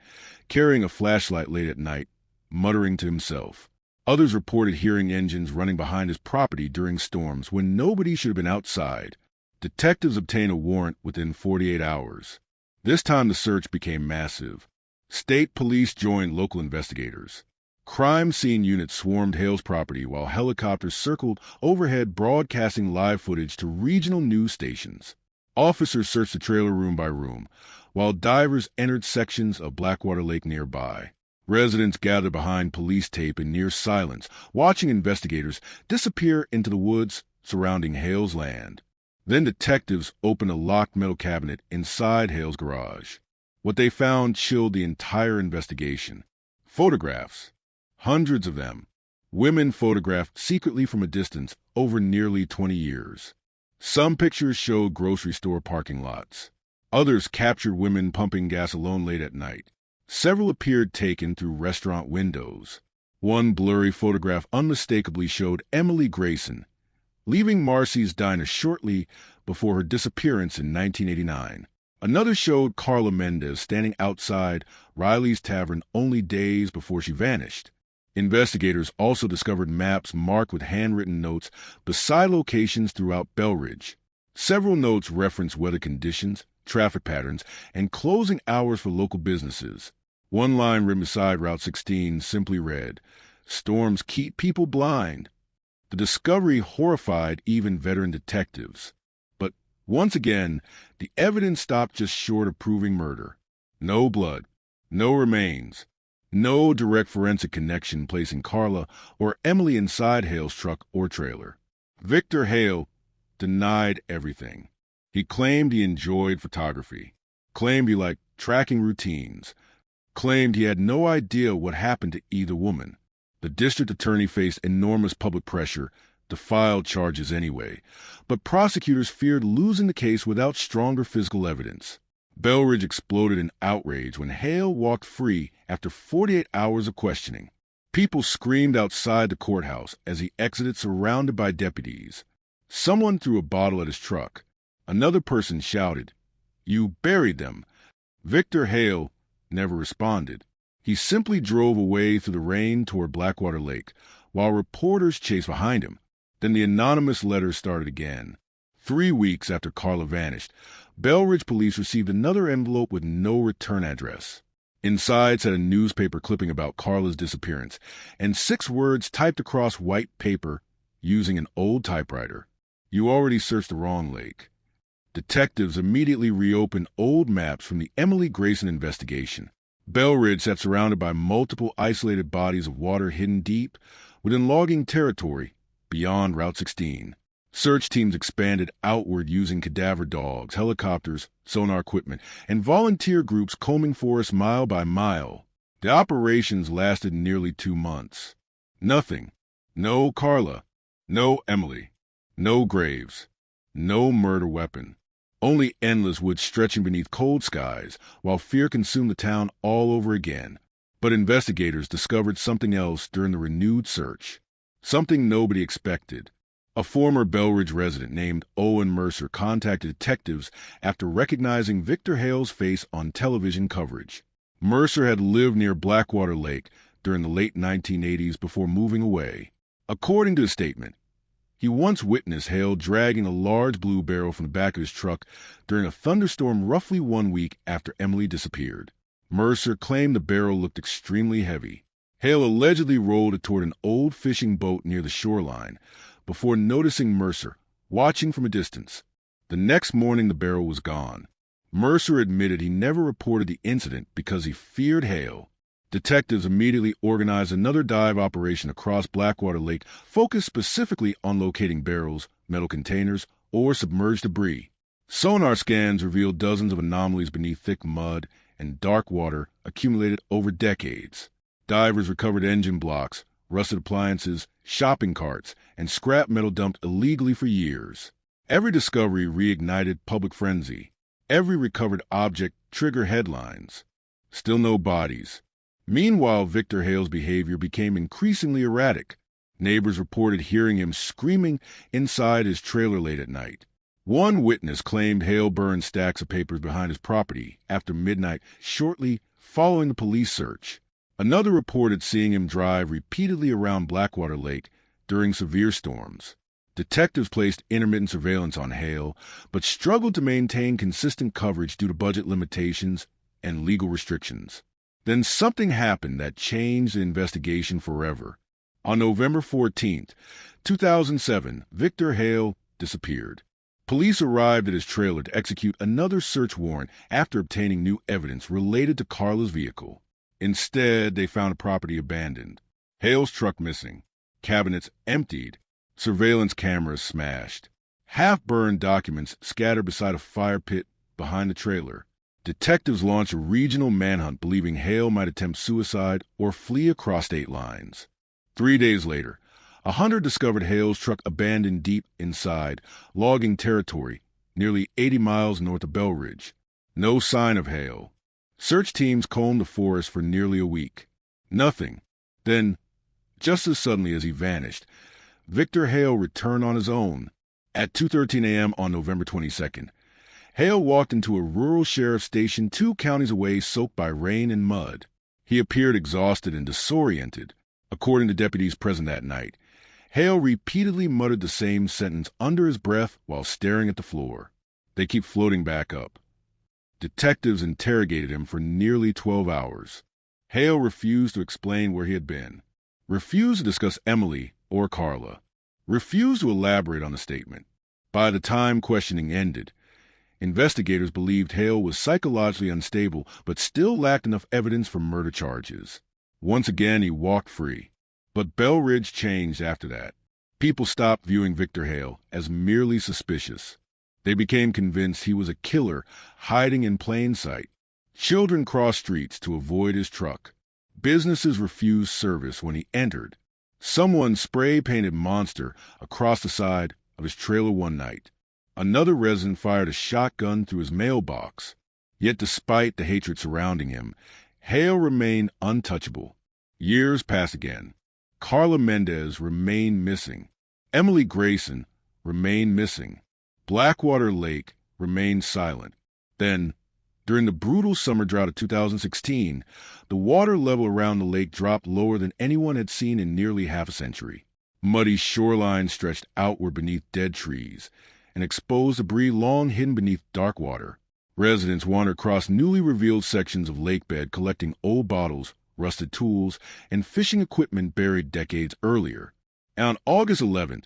carrying a flashlight late at night, muttering to himself. Others reported hearing engines running behind his property during storms when nobody should have been outside. Detectives obtained a warrant within 48 hours. This time the search became massive. State police joined local investigators. Crime scene units swarmed Hale's property while helicopters circled overhead broadcasting live footage to regional news stations. Officers searched the trailer room by room, while divers entered sections of Blackwater Lake nearby. Residents gathered behind police tape in near silence, watching investigators disappear into the woods surrounding Hale's land. Then detectives opened a locked metal cabinet inside Hale's garage. What they found chilled the entire investigation. Photographs, hundreds of them. Women photographed secretly from a distance over nearly 20 years. Some pictures showed grocery store parking lots. Others captured women pumping gasoline late at night. Several appeared taken through restaurant windows. One blurry photograph unmistakably showed Emily Grayson leaving Marcy's Diner shortly before her disappearance in 1989. Another showed Carla Mendez standing outside Riley's Tavern only days before she vanished. Investigators also discovered maps marked with handwritten notes beside locations throughout Belridge. Several notes referenced weather conditions, traffic patterns, and closing hours for local businesses. One line written beside Route 16 simply read, "Storms keep people blind." The discovery horrified even veteran detectives. But once again, the evidence stopped just short of proving murder. No blood, No remains. No direct forensic connection placing Carla or Emily inside Hale's truck or trailer. Victor Hale denied everything. He claimed he enjoyed photography, claimed he liked tracking routines, claimed he had no idea what happened to either woman. The district attorney faced enormous public pressure to file charges anyway, but prosecutors feared losing the case without stronger physical evidence. Belridge exploded in outrage when Hale walked free after 48 hours of questioning. People screamed outside the courthouse as he exited surrounded by deputies. Someone threw a bottle at his truck. Another person shouted, "You buried them." Victor Hale never responded. He simply drove away through the rain toward Blackwater Lake, while reporters chased behind him. Then the anonymous letters started again. 3 weeks after Carla vanished, Belridge police received another envelope with no return address. Inside said a newspaper clipping about Carla's disappearance, and 6 words typed across white paper using an old typewriter. "You already searched the wrong lake." Detectives immediately reopened old maps from the Emily Grayson investigation. Belridge sat surrounded by multiple isolated bodies of water hidden deep within logging territory beyond Route 16. Search teams expanded outward using cadaver dogs, helicopters, sonar equipment, and volunteer groups combing forests mile by mile. The operations lasted nearly 2 months. Nothing. No Carla. No Emily. No graves. No murder weapon. Only endless woods stretching beneath cold skies, while fear consumed the town all over again. But investigators discovered something else during the renewed search. Something nobody expected. A former Belridge resident named Owen Mercer contacted detectives after recognizing Victor Hale's face on television coverage. Mercer had lived near Blackwater Lake during the late 1980s before moving away. According to his statement, he once witnessed Hale dragging a large blue barrel from the back of his truck during a thunderstorm roughly 1 week after Emily disappeared. Mercer claimed the barrel looked extremely heavy. Hale allegedly rolled it toward an old fishing boat near the shoreline before noticing Mercer, watching from a distance. The next morning, the barrel was gone. Mercer admitted he never reported the incident because he feared Hale. Detectives immediately organized another dive operation across Blackwater Lake focused specifically on locating barrels, metal containers, or submerged debris. Sonar scans revealed dozens of anomalies beneath thick mud and dark water accumulated over decades. Divers recovered engine blocks, rusted appliances, shopping carts, and scrap metal dumped illegally for years. Every discovery reignited public frenzy. Every recovered object triggered headlines. Still no bodies. Meanwhile, Victor Hale's behavior became increasingly erratic. Neighbors reported hearing him screaming inside his trailer late at night. One witness claimed Hale burned stacks of papers behind his property after midnight shortly following the police search. Another reported seeing him drive repeatedly around Blackwater Lake during severe storms. Detectives placed intermittent surveillance on Hale, but struggled to maintain consistent coverage due to budget limitations and legal restrictions. Then something happened that changed the investigation forever. On November 14, 2007, Victor Hale disappeared. Police arrived at his trailer to execute another search warrant after obtaining new evidence related to Carla's vehicle. Instead, they found a property abandoned, Hale's truck missing, cabinets emptied, surveillance cameras smashed, half-burned documents scattered beside a fire pit behind the trailer. Detectives launched a regional manhunt believing Hale might attempt suicide or flee across state lines. 3 days later, a hunter discovered Hale's truck abandoned deep inside logging territory, nearly 80 miles north of Belridge. No sign of Hale. Search teams combed the forest for nearly a week. Nothing. Then, just as suddenly as he vanished, Victor Hale returned on his own. At 2:13 a.m. on November 22nd, Hale walked into a rural sheriff's station 2 counties away soaked by rain and mud. He appeared exhausted and disoriented. According to deputies present that night, Hale repeatedly muttered the same sentence under his breath while staring at the floor. They keep floating back up. Detectives interrogated him for nearly 12 hours. Hale refused to explain where he had been, refused to discuss Emily or Carla, refused to elaborate on the statement. By the time questioning ended, Investigators believed Hale was psychologically unstable, but still lacked enough evidence for murder charges. Once again, he walked free. But Bell Ridge changed after that. People stopped viewing Victor Hale as merely suspicious. They became convinced he was a killer hiding in plain sight. Children crossed streets to avoid his truck. Businesses refused service when he entered. Someone spray-painted Monster across the side of his trailer one night. Another resident fired a shotgun through his mailbox. Yet despite the hatred surrounding him, Hale remained untouchable. Years passed again. Carla Mendez remained missing. Emily Grayson remained missing. Blackwater Lake remained silent. Then, during the brutal summer drought of 2016, the water level around the lake dropped lower than anyone had seen in nearly half a century. Muddy shorelines stretched outward beneath dead trees, and exposed debris long hidden beneath dark water. Residents wandered across newly revealed sections of lake bed collecting old bottles, rusted tools, and fishing equipment buried decades earlier. And on August 11th,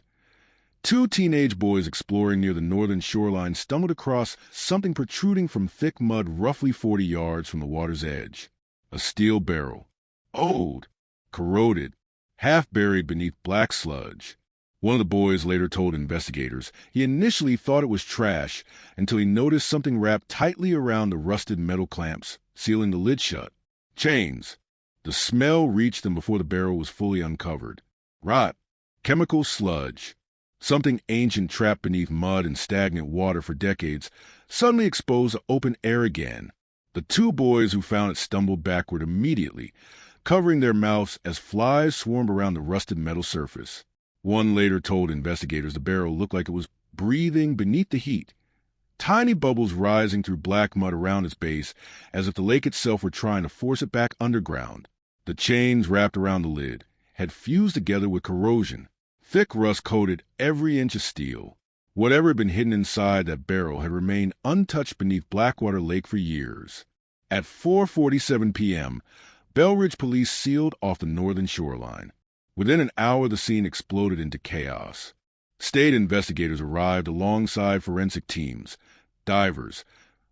two teenage boys exploring near the northern shoreline stumbled across something protruding from thick mud roughly 40 yards from the water's edge. A steel barrel. Old, corroded, half buried beneath black sludge. One of the boys later told investigators he initially thought it was trash until he noticed something wrapped tightly around the rusted metal clamps, sealing the lid shut. Chains. The smell reached them before the barrel was fully uncovered. Rot. Chemical sludge. Something ancient trapped beneath mud and stagnant water for decades, suddenly exposed to open air again. The two boys who found it stumbled backward immediately, covering their mouths as flies swarmed around the rusted metal surface. One later told investigators the barrel looked like it was breathing beneath the heat, tiny bubbles rising through black mud around its base as if the lake itself were trying to force it back underground. The chains wrapped around the lid had fused together with corrosion. Thick rust coated every inch of steel. Whatever had been hidden inside that barrel had remained untouched beneath Blackwater Lake for years. At 4:47 p.m., Bell Ridge police sealed off the northern shoreline. Within an hour, the scene exploded into chaos. State investigators arrived alongside forensic teams, divers,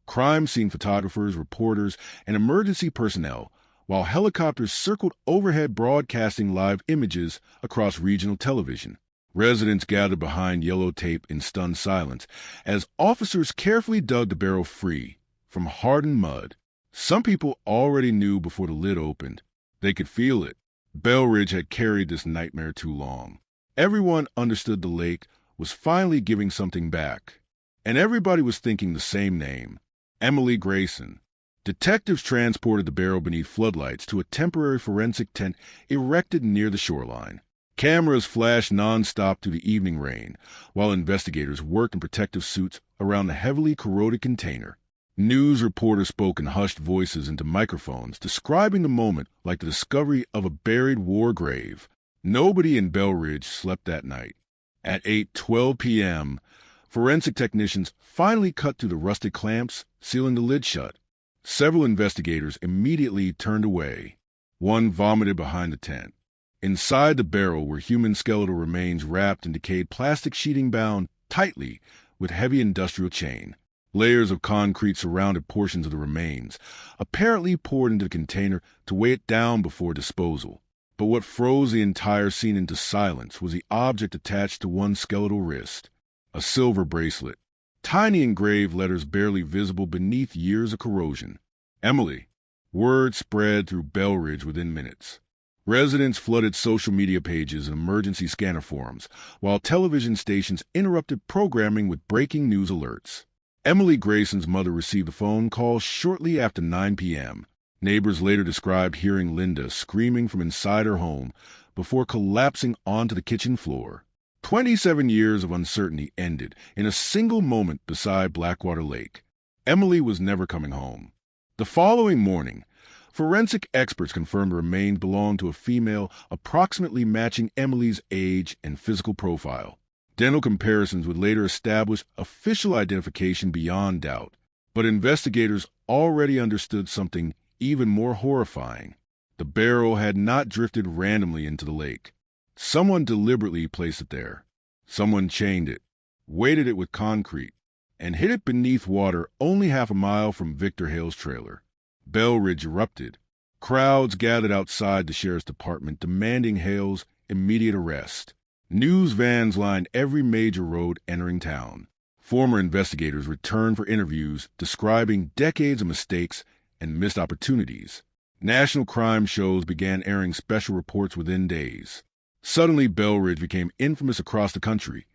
crime scene photographers, reporters, and emergency personnel, while helicopters circled overhead broadcasting live images across regional television. Residents gathered behind yellow tape in stunned silence as officers carefully dug the barrel free from hardened mud. Some people already knew before the lid opened. They could feel it. Bell Ridge had carried this nightmare too long. Everyone understood the lake was finally giving something back. And everybody was thinking the same name, Emily Grayson. Detectives transported the barrel beneath floodlights to a temporary forensic tent erected near the shoreline. Cameras flashed nonstop through the evening rain, while investigators worked in protective suits around the heavily corroded container. News reporters spoke in hushed voices into microphones, describing the moment like the discovery of a buried war grave. Nobody in Bell Ridge slept that night. At 8:12 p.m., forensic technicians finally cut through the rusted clamps, sealing the lid shut. Several investigators immediately turned away. One vomited behind the tent. Inside the barrel were human skeletal remains wrapped in decayed plastic sheeting bound tightly with heavy industrial chain. Layers of concrete surrounded portions of the remains, apparently poured into the container to weigh it down before disposal. But what froze the entire scene into silence was the object attached to one skeletal wrist, a silver bracelet. Tiny engraved letters barely visible beneath years of corrosion. Emily. Word spread through Bell Ridge within minutes. Residents flooded social media pages and emergency scanner forums, while television stations interrupted programming with breaking news alerts. Emily Grayson's mother received a phone call shortly after 9 p.m. Neighbors later described hearing Linda screaming from inside her home before collapsing onto the kitchen floor. 27 years of uncertainty ended in a single moment beside Blackwater Lake. Emily was never coming home. The following morning, forensic experts confirmed the remains belonged to a female approximately matching Emily's age and physical profile. Dental comparisons would later establish official identification beyond doubt. But investigators already understood something even more horrifying. The barrel had not drifted randomly into the lake. Someone deliberately placed it there. Someone chained it, weighted it with concrete, and hid it beneath water only half a mile from Victor Hale's trailer. Bell Ridge erupted. Crowds gathered outside the sheriff's department demanding Hale's immediate arrest. News vans lined every major road entering town. Former investigators returned for interviews describing decades of mistakes and missed opportunities. National crime shows began airing special reports within days. Suddenly, Bell Ridge became infamous across the country.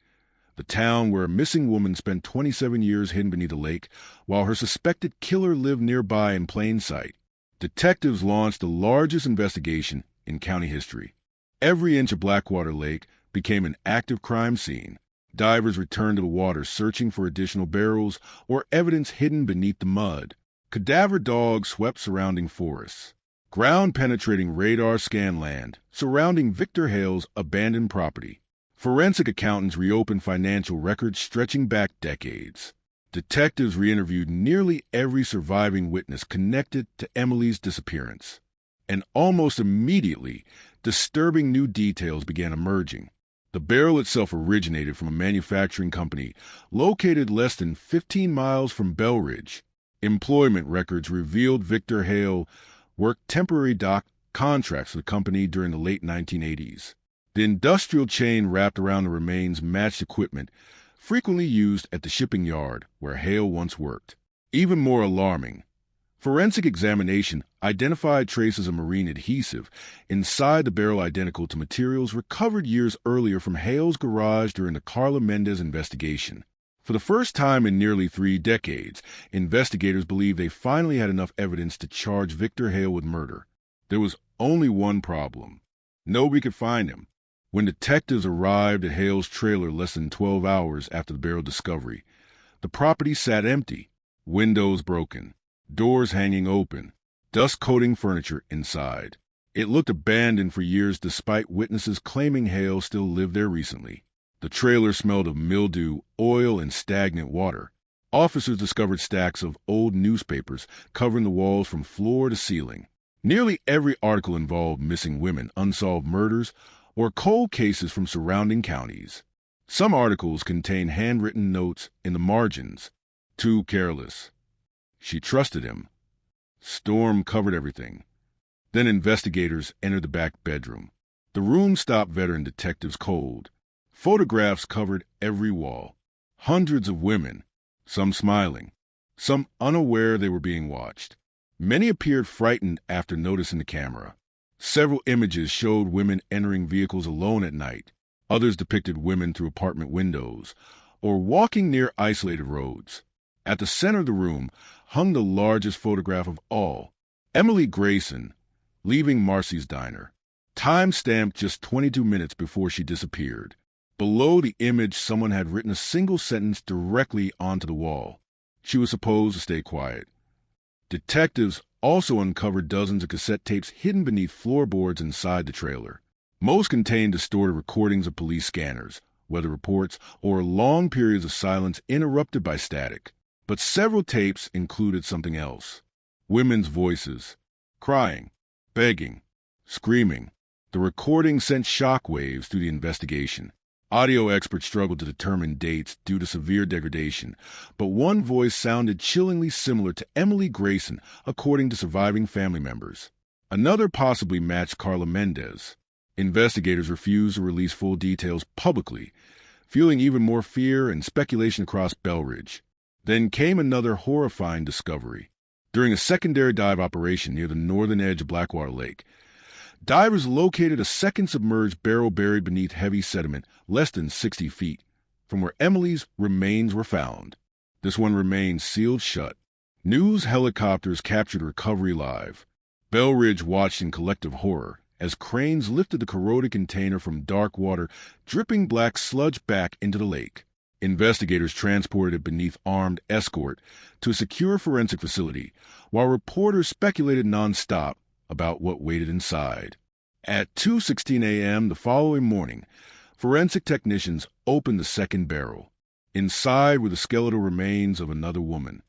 The town where a missing woman spent 27 years hidden beneath a lake, while her suspected killer lived nearby in plain sight. Detectives launched the largest investigation in county history. Every inch of Blackwater Lake became an active crime scene. Divers returned to the water searching for additional barrels or evidence hidden beneath the mud. Cadaver dogs swept surrounding forests. Ground-penetrating radar scanned land surrounding Victor Hale's abandoned property. Forensic accountants reopened financial records stretching back decades. Detectives re-interviewed nearly every surviving witness connected to Emily's disappearance. And almost immediately, disturbing new details began emerging. The barrel itself originated from a manufacturing company located less than 15 miles from Bell Ridge. Employment records revealed Victor Hale worked temporary dock contracts for the company during the late 1980s. The industrial chain wrapped around the remains matched equipment frequently used at the shipping yard where Hale once worked. Even more alarming, forensic examination identified traces of marine adhesive inside the barrel identical to materials recovered years earlier from Hale's garage during the Carla Mendez investigation. For the first time in nearly 3 decades, investigators believed they finally had enough evidence to charge Victor Hale with murder. There was only one problem. Nobody could find him. When detectives arrived at Hale's trailer less than 12 hours after the barrel discovery, the property sat empty, windows broken, doors hanging open, dust-coating furniture inside. It looked abandoned for years despite witnesses claiming Hale still lived there recently. The trailer smelled of mildew, oil, and stagnant water. Officers discovered stacks of old newspapers covering the walls from floor to ceiling. Nearly every article involved missing women, unsolved murders, or cold cases from surrounding counties. Some articles contained handwritten notes in the margins. Too careless. She trusted him. Storm covered everything. Then investigators entered the back bedroom. The room stopped veteran detectives cold. Photographs covered every wall. Hundreds of women, some smiling, some unaware they were being watched. Many appeared frightened after noticing the camera. Several images showed women entering vehicles alone at night. Others depicted women through apartment windows or walking near isolated roads. At the center of the room hung the largest photograph of all, Emily Grayson leaving Marcy's Diner, time-stamped just 22 minutes before she disappeared. Below the image, someone had written a single sentence directly onto the wall. She was supposed to stay quiet. Detectives also uncovered dozens of cassette tapes hidden beneath floorboards inside the trailer. Most contained distorted recordings of police scanners, weather reports, or long periods of silence interrupted by static. But several tapes included something else. Women's voices, crying, begging, screaming. The recording sent shockwaves through the investigation. Audio experts struggled to determine dates due to severe degradation, but one voice sounded chillingly similar to Emily Grayson, according to surviving family members. Another possibly matched Carla Mendez. Investigators refused to release full details publicly, fueling even more fear and speculation across Bell Ridge. Then came another horrifying discovery. During a secondary dive operation near the northern edge of Blackwater Lake, divers located a second submerged barrel buried beneath heavy sediment less than 60 feet from where Emily's remains were found. This one remained sealed shut. News helicopters captured recovery live. Bell Ridge watched in collective horror as cranes lifted the corroded container from dark water, dripping black sludge back into the lake. Investigators transported it beneath armed escort to a secure forensic facility, while reporters speculated nonstop about what waited inside. At 2:16 a.m. the following morning, forensic technicians opened the second barrel. Inside were the skeletal remains of another woman.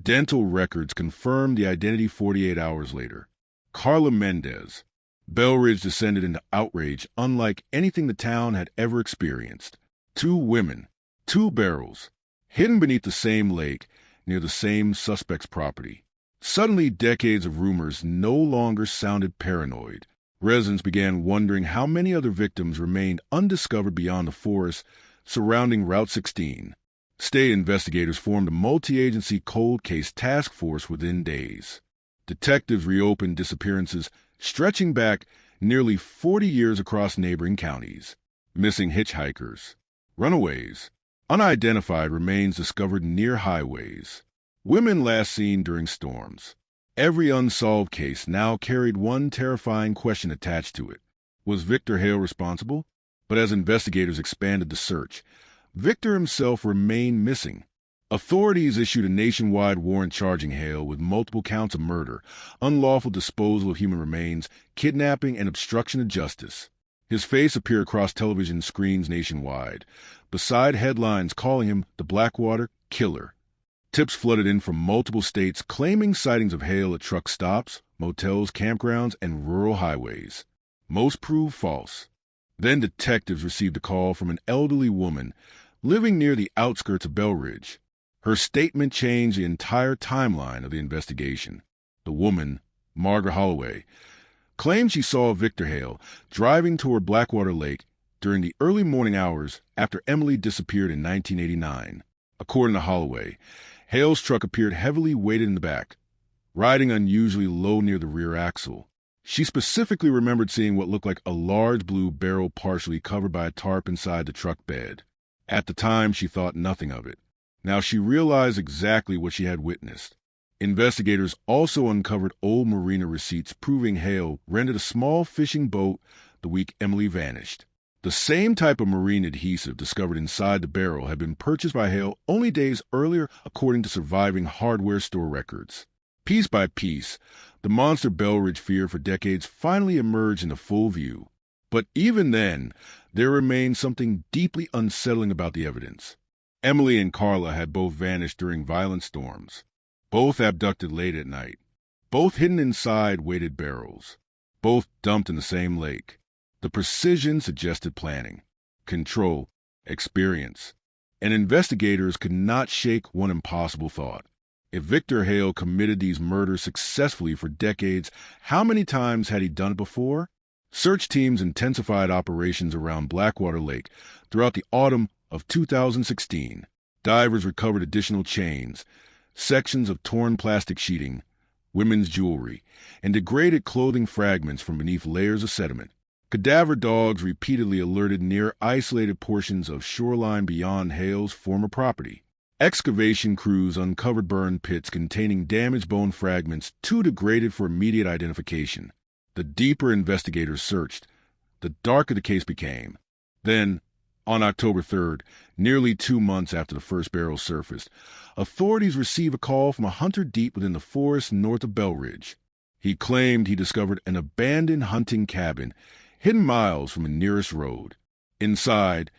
Dental records confirmed the identity 48 hours later. Carla Mendez. Bell Ridge descended into outrage unlike anything the town had ever experienced. 2 women, 2 barrels, hidden beneath the same lake near the same suspect's property. Suddenly, decades of rumors no longer sounded paranoid. Residents began wondering how many other victims remained undiscovered beyond the forest surrounding Route 16. State investigators formed a multi-agency cold case task force within days. Detectives reopened disappearances stretching back nearly 40 years across neighboring counties. Missing hitchhikers, runaways, unidentified remains discovered near highways, women last seen during storms. Every unsolved case now carried one terrifying question attached to it. Was Victor Hale responsible? But as investigators expanded the search, Victor himself remained missing. Authorities issued a nationwide warrant charging Hale with multiple counts of murder, unlawful disposal of human remains, kidnapping, and obstruction of justice. His face appeared across television screens nationwide, beside headlines calling him the Blackwater Killer. Tips flooded in from multiple states claiming sightings of Hale at truck stops, motels, campgrounds, and rural highways. Most proved false. Then detectives received a call from an elderly woman living near the outskirts of Belridge. Her statement changed the entire timeline of the investigation. The woman, Margaret Holloway, claimed she saw Victor Hale driving toward Blackwater Lake during the early morning hours after Emily disappeared in 1989. According to Holloway, Hale's truck appeared heavily weighted in the back, riding unusually low near the rear axle. She specifically remembered seeing what looked like a large blue barrel partially covered by a tarp inside the truck bed. At the time, she thought nothing of it. Now she realized exactly what she had witnessed. Investigators also uncovered old marina receipts proving Hale rented a small fishing boat the week Emily vanished. The same type of marine adhesive discovered inside the barrel had been purchased by Hale only days earlier, according to surviving hardware store records. Piece by piece, the monster Belridge feared for decades finally emerged into full view. But even then, there remained something deeply unsettling about the evidence. Emily and Carla had both vanished during violent storms, both abducted late at night, both hidden inside weighted barrels, both dumped in the same lake. The precision suggested planning, control, experience, and investigators could not shake one impossible thought. If Victor Hale committed these murders successfully for decades, how many times had he done it before? Search teams intensified operations around Blackwater Lake throughout the autumn of 2016. Divers recovered additional chains, sections of torn plastic sheeting, women's jewelry, and degraded clothing fragments from beneath layers of sediment. Cadaver dogs repeatedly alerted near isolated portions of shoreline beyond Hale's former property. Excavation crews uncovered burned pits containing damaged bone fragments too degraded for immediate identification. The deeper investigators searched, the darker the case became. Then, on October 3rd, nearly 2 months after the first barrel surfaced, authorities received a call from a hunter deep within the forest north of Belridge. He claimed he discovered an abandoned hunting cabin hidden miles from the nearest road. Inside,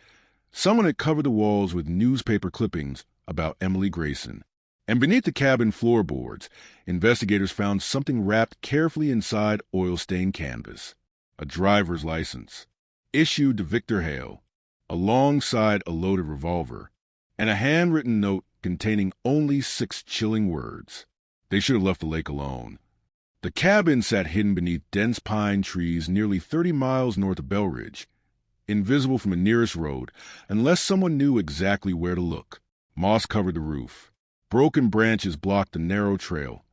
someone had covered the walls with newspaper clippings about Emily Grayson. And beneath the cabin floorboards, investigators found something wrapped carefully inside oil-stained canvas. A driver's license, issued to Victor Hale, alongside a loaded revolver, and a handwritten note containing only 6 chilling words. They should have left the lake alone. The cabin sat hidden beneath dense pine trees nearly 30 miles north of Belridge, invisible from the nearest road unless someone knew exactly where to look. Moss covered the roof. Broken branches blocked the narrow trail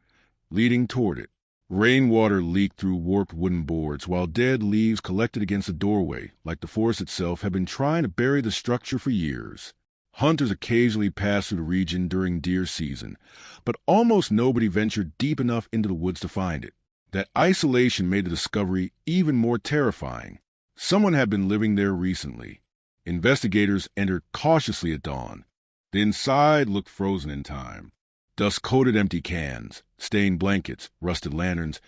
leading toward it. Rainwater leaked through warped wooden boards, while dead leaves collected against the doorway, like the forest itself had been trying to bury the structure for years. Hunters occasionally passed through the region during deer season, but almost nobody ventured deep enough into the woods to find it. That isolation made the discovery even more terrifying. Someone had been living there recently. Investigators entered cautiously at dawn. The inside looked frozen in time. Dust-coated empty cans, stained blankets, rusted lanterns,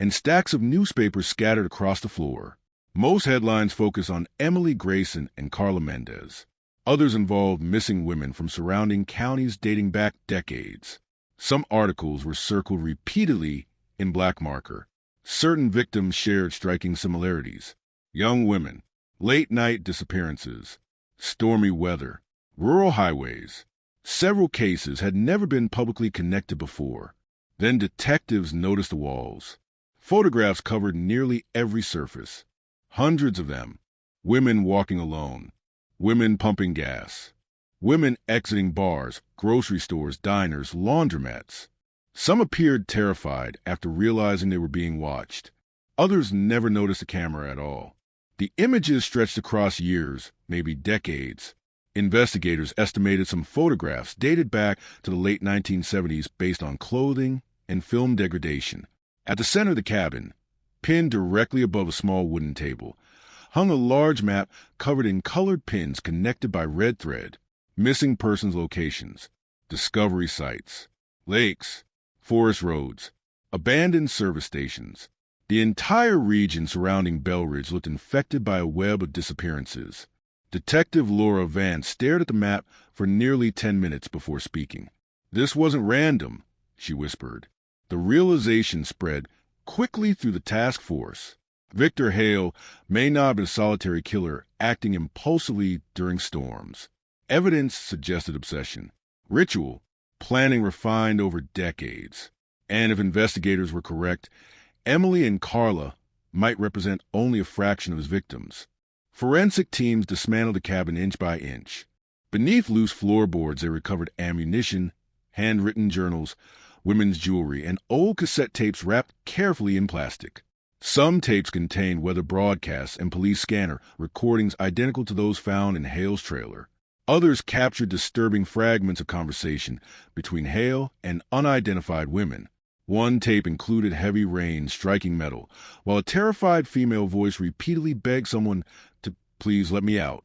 and stacks of newspapers scattered across the floor. Most headlines focus on Emily Grayson and Carla Mendez. Others involved missing women from surrounding counties dating back decades. Some articles were circled repeatedly in black marker. Certain victims shared striking similarities. Young women, late-night disappearances, stormy weather, rural highways, Several cases had never been publicly connected before. Then detectives noticed the walls. Photographs covered nearly every surface. Hundreds of them. Women walking alone. Women pumping gas. Women exiting bars, grocery stores, diners, laundromats. Some appeared terrified after realizing they were being watched. Others never noticed a camera at all. The images stretched across years, maybe decades. Investigators estimated some photographs dated back to the late 1970s based on clothing and film degradation. At the center of the cabin, pinned directly above a small wooden table, hung a large map covered in colored pins connected by red thread. Missing persons locations, discovery sites, lakes, forest roads, abandoned service stations. The entire region surrounding Bell Ridge looked infected by a web of disappearances. Detective Laura Vance stared at the map for nearly 10 minutes before speaking. "This wasn't random," she whispered. The realization spread quickly through the task force. Victor Hale may not have been a solitary killer acting impulsively during storms. Evidence suggested obsession, ritual, planning refined over decades. And if investigators were correct, Emily and Carla might represent only a fraction of his victims. Forensic teams dismantled the cabin inch by inch. Beneath loose floorboards, they recovered ammunition, handwritten journals, women's jewelry, and old cassette tapes wrapped carefully in plastic. Some tapes contained weather broadcasts and police scanner recordings identical to those found in Hale's trailer. Others captured disturbing fragments of conversation between Hale and unidentified women. One tape included heavy rain striking metal, while a terrified female voice repeatedly begged someone to please let me out.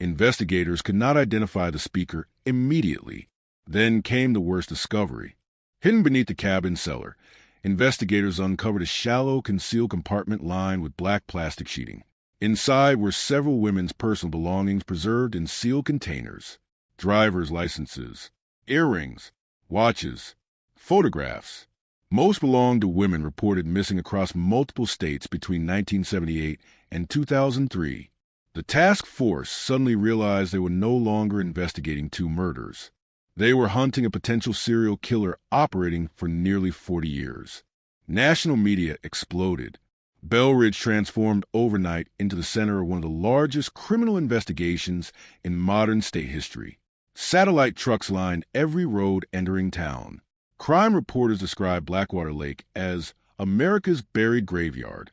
Investigators could not identify the speaker immediately. Then came the worst discovery. Hidden beneath the cabin cellar, investigators uncovered a shallow, concealed compartment lined with black plastic sheeting. Inside were several women's personal belongings preserved in sealed containers. Driver's licenses, earrings, watches, photographs. Most belonged to women reported missing across multiple states between 1978 and 2003. The task force suddenly realized they were no longer investigating two murders. They were hunting a potential serial killer operating for nearly 40 years. National media exploded. Bell Ridge transformed overnight into the center of one of the largest criminal investigations in modern state history. Satellite trucks lined every road entering town. Crime reporters described Blackwater Lake as America's buried graveyard.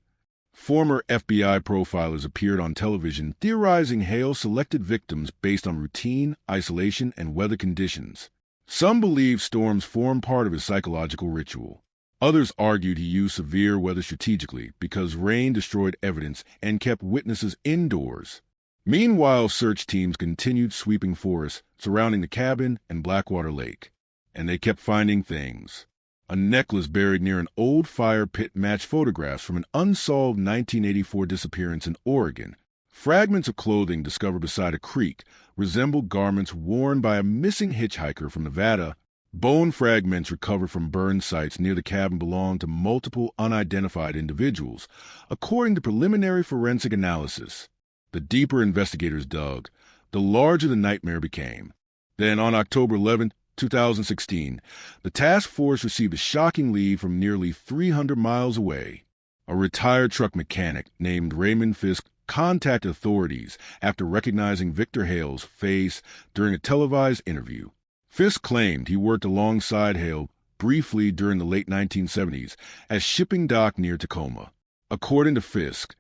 Former FBI profilers appeared on television theorizing Hale selected victims based on routine, isolation, and weather conditions. Some believed storms formed part of his psychological ritual. Others argued he used severe weather strategically because rain destroyed evidence and kept witnesses indoors. Meanwhile, search teams continued sweeping forests surrounding the cabin and Blackwater Lake. And they kept finding things. A necklace buried near an old fire pit matched photographs from an unsolved 1984 disappearance in Oregon. Fragments of clothing discovered beside a creek resembled garments worn by a missing hitchhiker from Nevada. Bone fragments recovered from burn sites near the cabin belonged to multiple unidentified individuals, according to preliminary forensic analysis. The deeper investigators dug, the larger the nightmare became. Then on October 11, 2016, the task force received a shocking lead from nearly 300 miles away. A retired truck mechanic named Raymond Fisk contacted authorities after recognizing Victor Hale's face during a televised interview. Fisk claimed he worked alongside Hale briefly during the late 1970s as shipping dock near Tacoma. According to Fisk,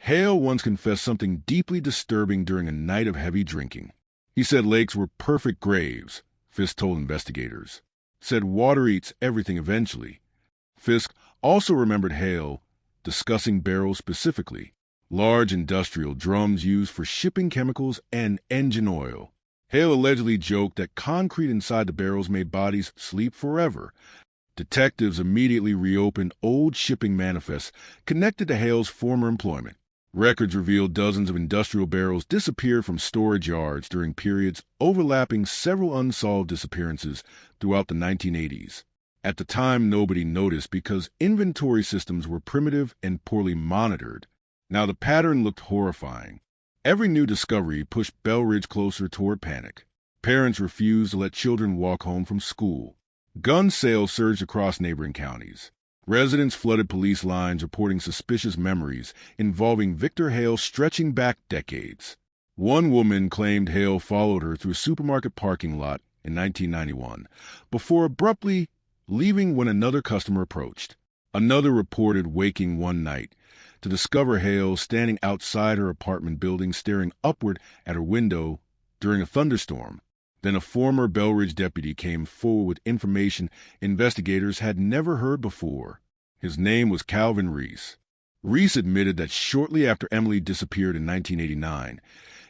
Hale once confessed something deeply disturbing during a night of heavy drinking. He said lakes were perfect graves, Fisk told investigators. Said water eats everything eventually. Fisk also remembered Hale discussing barrels specifically, large industrial drums used for shipping chemicals and engine oil. Hale allegedly joked that concrete inside the barrels made bodies sleep forever. Detectives immediately reopened old shipping manifests connected to Hale's former employment. Records revealed dozens of industrial barrels disappeared from storage yards during periods overlapping several unsolved disappearances throughout the 1980s. At the time, nobody noticed because inventory systems were primitive and poorly monitored. Now the pattern looked horrifying. Every new discovery pushed Bell Ridge closer toward panic. Parents refused to let children walk home from school. Gun sales surged across neighboring counties. Residents flooded police lines reporting suspicious memories involving Victor Hale stretching back decades. One woman claimed Hale followed her through a supermarket parking lot in 1991 before abruptly leaving when another customer approached. Another reported waking one night to discover Hale standing outside her apartment building staring upward at her window during a thunderstorm. Then a former Belridge deputy came forward with information investigators had never heard before. His name was Calvin Reese. Reese admitted that shortly after Emily disappeared in 1989,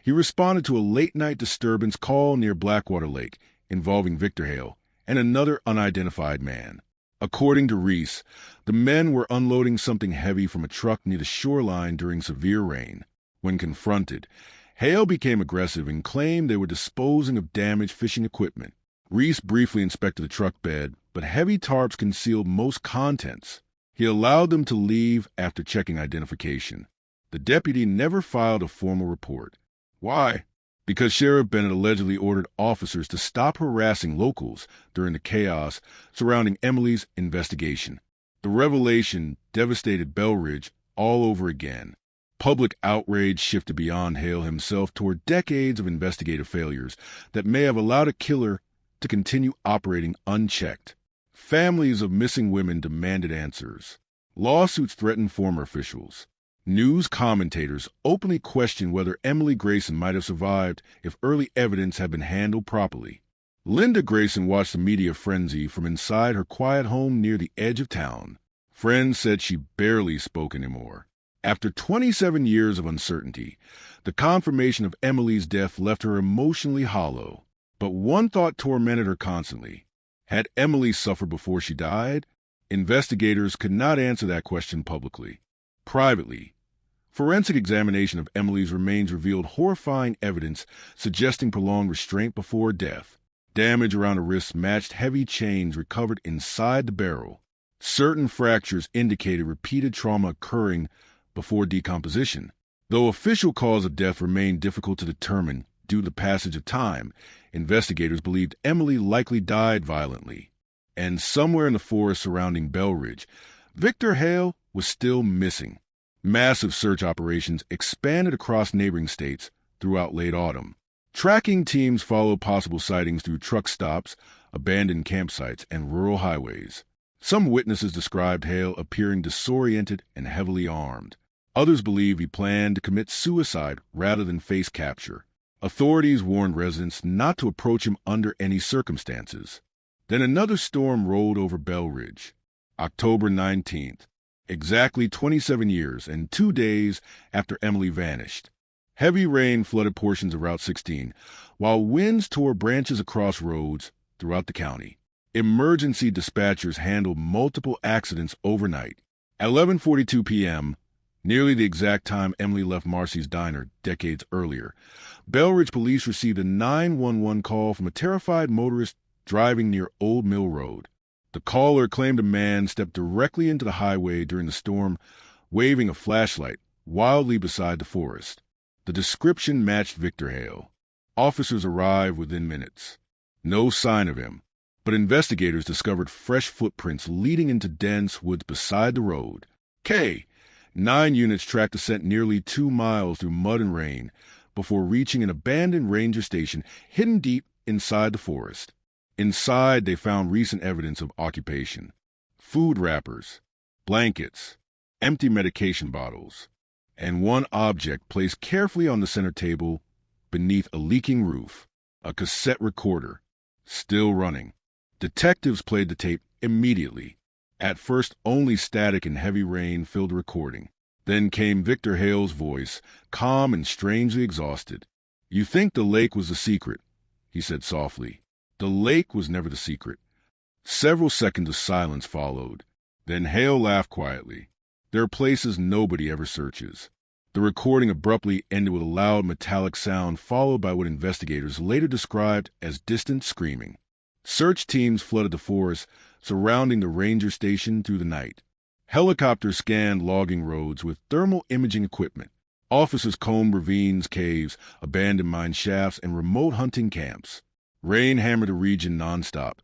he responded to a late-night disturbance call near Blackwater Lake involving Victor Hale and another unidentified man. According to Reese, the men were unloading something heavy from a truck near the shoreline during severe rain. When confronted, Hale became aggressive and claimed they were disposing of damaged fishing equipment. Reese briefly inspected the truck bed, but heavy tarps concealed most contents. He allowed them to leave after checking identification. The deputy never filed a formal report. Why? Because Sheriff Bennett allegedly ordered officers to stop harassing locals during the chaos surrounding Emily's investigation. The revelation devastated Belridge all over again. Public outrage shifted beyond Hale himself toward decades of investigative failures that may have allowed a killer to continue operating unchecked. Families of missing women demanded answers. Lawsuits threatened former officials. News commentators openly questioned whether Emily Grayson might have survived if early evidence had been handled properly. Linda Grayson watched the media frenzy from inside her quiet home near the edge of town. Friends said she barely spoke anymore. After 27 years of uncertainty, the confirmation of Emily's death left her emotionally hollow. But one thought tormented her constantly. Had Emily suffered before she died? Investigators could not answer that question publicly. Privately, forensic examination of Emily's remains revealed horrifying evidence suggesting prolonged restraint before death. Damage around the wrists matched heavy chains recovered inside the barrel. Certain fractures indicated repeated trauma occurring before decomposition. Though official cause of death remained difficult to determine due to the passage of time, investigators believed Emily likely died violently. And somewhere in the forest surrounding Belridge, Victor Hale was still missing. Massive search operations expanded across neighboring states throughout late autumn. Tracking teams followed possible sightings through truck stops, abandoned campsites, and rural highways. Some witnesses described Hale appearing disoriented and heavily armed. Others believe he planned to commit suicide rather than face capture. Authorities warned residents not to approach him under any circumstances. Then another storm rolled over Belridge. October 19th, exactly 27 years and 2 days after Emily vanished. Heavy rain flooded portions of Route 16, while winds tore branches across roads throughout the county. Emergency dispatchers handled multiple accidents overnight. At 11:42 p.m., nearly the exact time Emily left Marcy's Diner decades earlier, Belridge police received a 911 call from a terrified motorist driving near Old Mill Road. The caller claimed a man stepped directly into the highway during the storm, waving a flashlight wildly beside the forest. The description matched Victor Hale. Officers arrived within minutes. No sign of him, but investigators discovered fresh footprints leading into dense woods beside the road. 9 units tracked the scent nearly 2 miles through mud and rain before reaching an abandoned ranger station hidden deep inside the forest. Inside, they found recent evidence of occupation. Food wrappers, blankets, empty medication bottles, and one object placed carefully on the center table beneath a leaking roof, a cassette recorder, still running. Detectives played the tape immediately. At first, only static and heavy rain filled the recording. Then came Victor Hale's voice, calm and strangely exhausted. "You think the lake was the secret," he said softly. The lake was never the secret. Several seconds of silence followed. Then Hale laughed quietly. There are places nobody ever searches. The recording abruptly ended with a loud metallic sound followed by what investigators later described as distant screaming. Search teams flooded the forest surrounding the ranger station through the night. Helicopters scanned logging roads with thermal imaging equipment. Officers combed ravines, caves, abandoned mine shafts, and remote hunting camps. Rain hammered the region nonstop,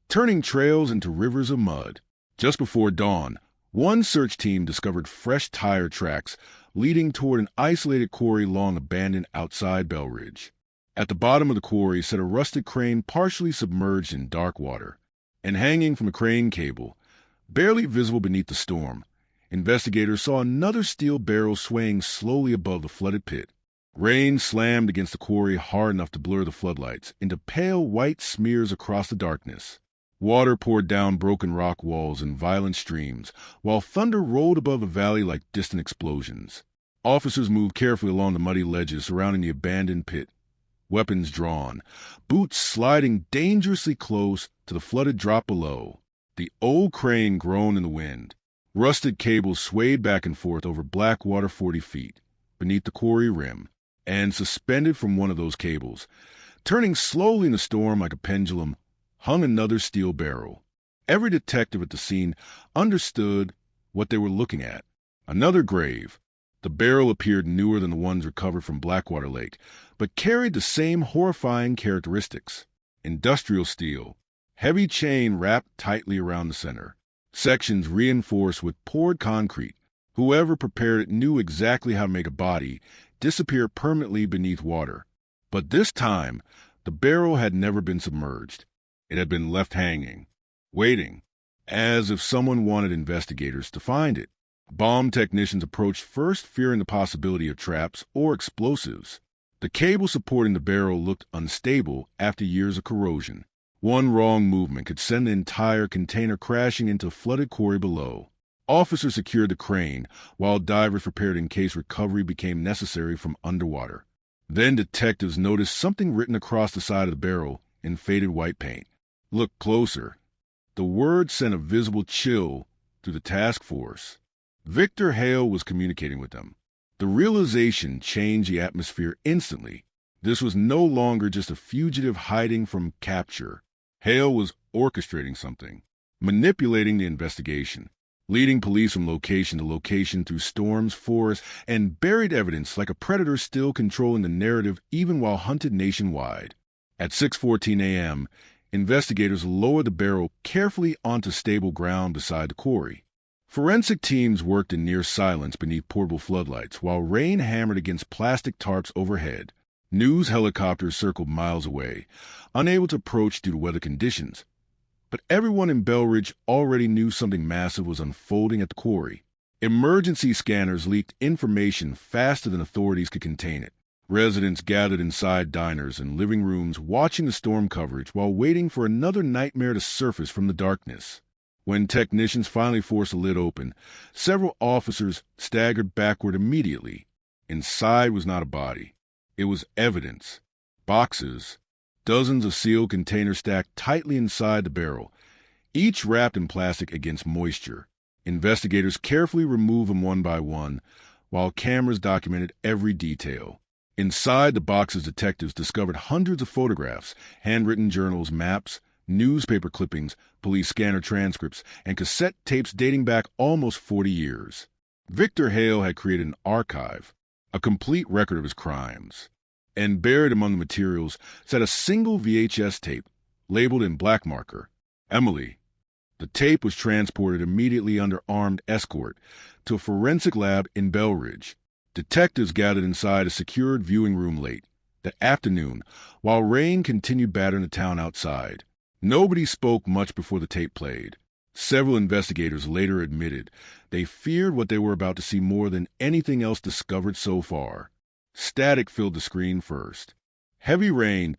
turning trails into rivers of mud. Just before dawn, one search team discovered fresh tire tracks leading toward an isolated quarry long abandoned outside Bell Ridge. At the bottom of the quarry sat a rusted crane partially submerged in dark water, and hanging from a crane cable, barely visible beneath the storm, investigators saw another steel barrel swaying slowly above the flooded pit. Rain slammed against the quarry hard enough to blur the floodlights into pale white smears across the darkness. Water poured down broken rock walls in violent streams, while thunder rolled above the valley like distant explosions. Officers moved carefully along the muddy ledges surrounding the abandoned pit, weapons drawn, boots sliding dangerously close to the flooded drop below. The old crane groaned in the wind. Rusted cables swayed back and forth over black water 40 feet beneath the quarry rim, and suspended from one of those cables, turning slowly in the storm like a pendulum, hung another steel barrel. Every detective at the scene understood what they were looking at. Another grave. The barrel appeared newer than the ones recovered from Blackwater Lake, but carried the same horrifying characteristics. Industrial steel, heavy chain wrapped tightly around the center, sections reinforced with poured concrete. Whoever prepared it knew exactly how to make a body disappear permanently beneath water. But this time, the barrel had never been submerged. It had been left hanging, waiting, as if someone wanted investigators to find it. Bomb technicians approached first, fearing the possibility of traps or explosives. The cable supporting the barrel looked unstable after years of corrosion. One wrong movement could send the entire container crashing into a flooded quarry below. Officers secured the crane, while divers prepared in case recovery became necessary from underwater. Then detectives noticed something written across the side of the barrel in faded white paint. Look closer. The word sent a visible chill through the task force. Victor Hale was communicating with them. The realization changed the atmosphere instantly. This was no longer just a fugitive hiding from capture. Hale was orchestrating something, manipulating the investigation, leading police from location to location through storms, forests, and buried evidence like a predator still controlling the narrative even while hunted nationwide. At 6:14 a.m., investigators lowered the barrel carefully onto stable ground beside the quarry. Forensic teams worked in near silence beneath portable floodlights while rain hammered against plastic tarps overhead. News helicopters circled miles away, unable to approach due to weather conditions. But everyone in Bell Ridge already knew something massive was unfolding at the quarry. Emergency scanners leaked information faster than authorities could contain it. Residents gathered inside diners and living rooms watching the storm coverage while waiting for another nightmare to surface from the darkness. When technicians finally forced the lid open, several officers staggered backward immediately. Inside was not a body. It was evidence. Boxes. Dozens of sealed containers stacked tightly inside the barrel, each wrapped in plastic against moisture. Investigators carefully removed them one by one, while cameras documented every detail. Inside the boxes, detectives discovered hundreds of photographs, handwritten journals, maps, newspaper clippings, police scanner transcripts, and cassette tapes dating back almost 40 years. Victor Hale had created an archive, a complete record of his crimes. And buried among the materials sat a single VHS tape, labeled in black marker, Emily. The tape was transported immediately under armed escort to a forensic lab in Bell Ridge. Detectives gathered inside a secured viewing room late that afternoon, while rain continued battering the town outside. Nobody spoke much before the tape played. Several investigators later admitted they feared what they were about to see more than anything else discovered so far. Static filled the screen first. Heavy rain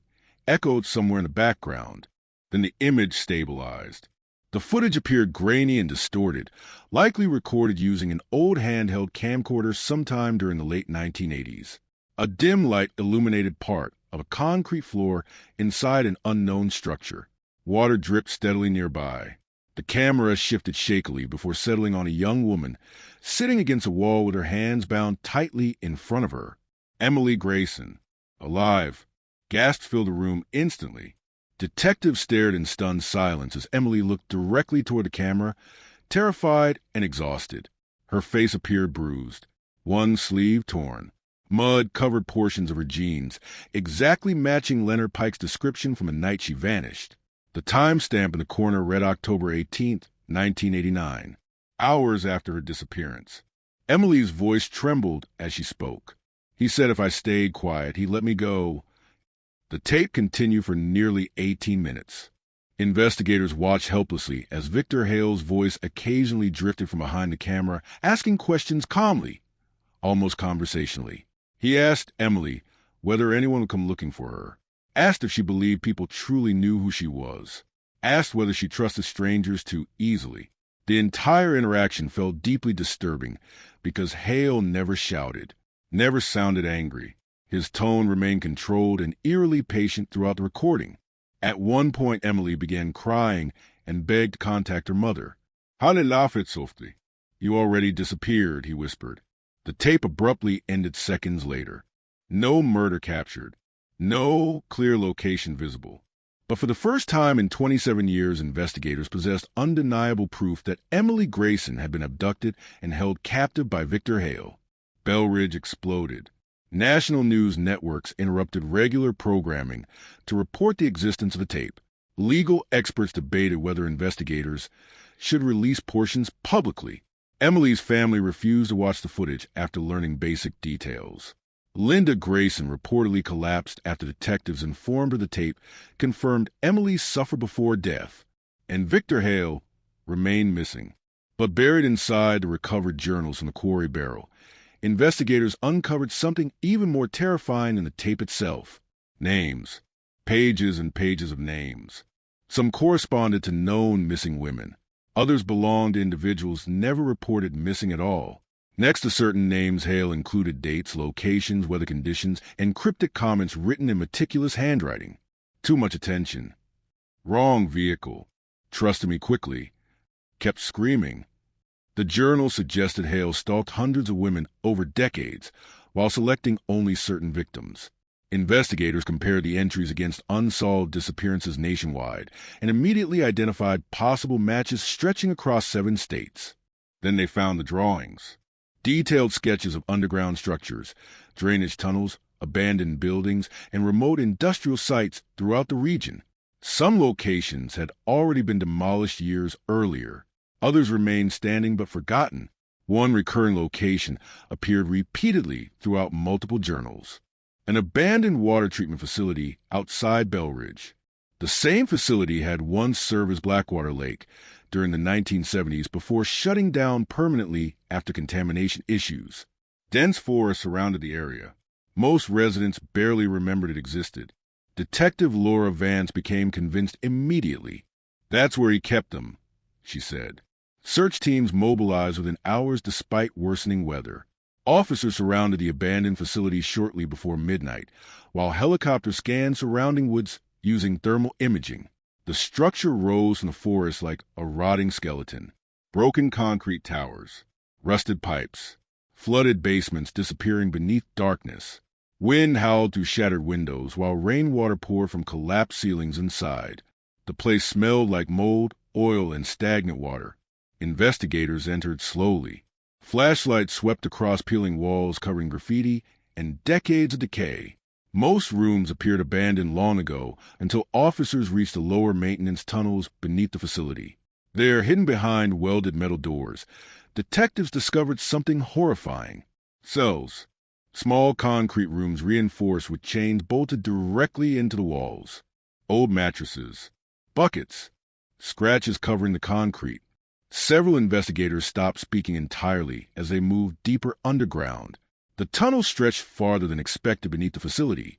echoed somewhere in the background. Then the image stabilized. The footage appeared grainy and distorted, likely recorded using an old handheld camcorder sometime during the late 1980s. A dim light illuminated part of a concrete floor inside an unknown structure. Water dripped steadily nearby. The camera shifted shakily before settling on a young woman sitting against a wall with her hands bound tightly in front of her. Emily Grayson, alive. Gasps filled the room instantly. Detectives stared in stunned silence as Emily looked directly toward the camera, terrified and exhausted. Her face appeared bruised, one sleeve torn. Mud covered portions of her jeans, exactly matching Leonard Pike's description from the night she vanished. The timestamp in the corner read October 18th, 1989, hours after her disappearance. Emily's voice trembled as she spoke. He said if I stayed quiet, he'd let me go. The tape continued for nearly 18 minutes. Investigators watched helplessly as Victor Hale's voice occasionally drifted from behind the camera, asking questions calmly, almost conversationally. He asked Emily whether anyone would come looking for her, asked if she believed people truly knew who she was, asked whether she trusted strangers too easily. The entire interaction felt deeply disturbing because Hale never shouted, never sounded angry. His tone remained controlled and eerily patient throughout the recording. At one point, Emily began crying and begged to contact her mother. Halle laughed softly. You already disappeared, he whispered. The tape abruptly ended seconds later. No murder captured. No clear location visible. But for the first time in 27 years, investigators possessed undeniable proof that Emily Grayson had been abducted and held captive by Victor Hale. Bell Ridge exploded. National news networks interrupted regular programming to report the existence of the tape. Legal experts debated whether investigators should release portions publicly. Emily's family refused to watch the footage after learning basic details. Linda Grayson reportedly collapsed after detectives informed her the tape confirmed Emily suffered before death, and Victor Hale remained missing. But buried inside the recovered journals from the quarry barrel, investigators uncovered something even more terrifying than the tape itself. Names. Pages and pages of names. Some corresponded to known missing women. Others belonged to individuals never reported missing at all. Next to certain names, Hale included dates, locations, weather conditions, and cryptic comments written in meticulous handwriting. Too much attention. Wrong vehicle. Trusted me quickly. Kept screaming. The journal suggested Hale stalked hundreds of women over decades while selecting only certain victims. Investigators compared the entries against unsolved disappearances nationwide and immediately identified possible matches stretching across 7 states. Then they found the drawings. Detailed sketches of underground structures, drainage tunnels, abandoned buildings, and remote industrial sites throughout the region. Some locations had already been demolished years earlier. Others remained standing but forgotten. One recurring location appeared repeatedly throughout multiple journals. An abandoned water treatment facility outside Bell Ridge. The same facility had once served as Blackwater Lake during the 1970s before shutting down permanently after contamination issues. Dense forests surrounded the area. Most residents barely remembered it existed. Detective Laura Vance became convinced immediately. That's where he kept them, she said. Search teams mobilized within hours despite worsening weather. Officers surrounded the abandoned facility shortly before midnight, while helicopters scanned surrounding woods using thermal imaging. The structure rose from the forest like a rotting skeleton. Broken concrete towers, rusted pipes, flooded basements disappearing beneath darkness. Wind howled through shattered windows while rainwater poured from collapsed ceilings inside. The place smelled like mold, oil, and stagnant water. Investigators entered slowly. Flashlights swept across peeling walls covering graffiti and decades of decay. Most rooms appeared abandoned long ago until officers reached the lower maintenance tunnels beneath the facility. There, hidden behind welded metal doors, detectives discovered something horrifying. Cells. Small concrete rooms reinforced with chains bolted directly into the walls. Old mattresses. Buckets. Scratches covering the concrete. Several investigators stopped speaking entirely as they moved deeper underground. The tunnel stretched farther than expected beneath the facility,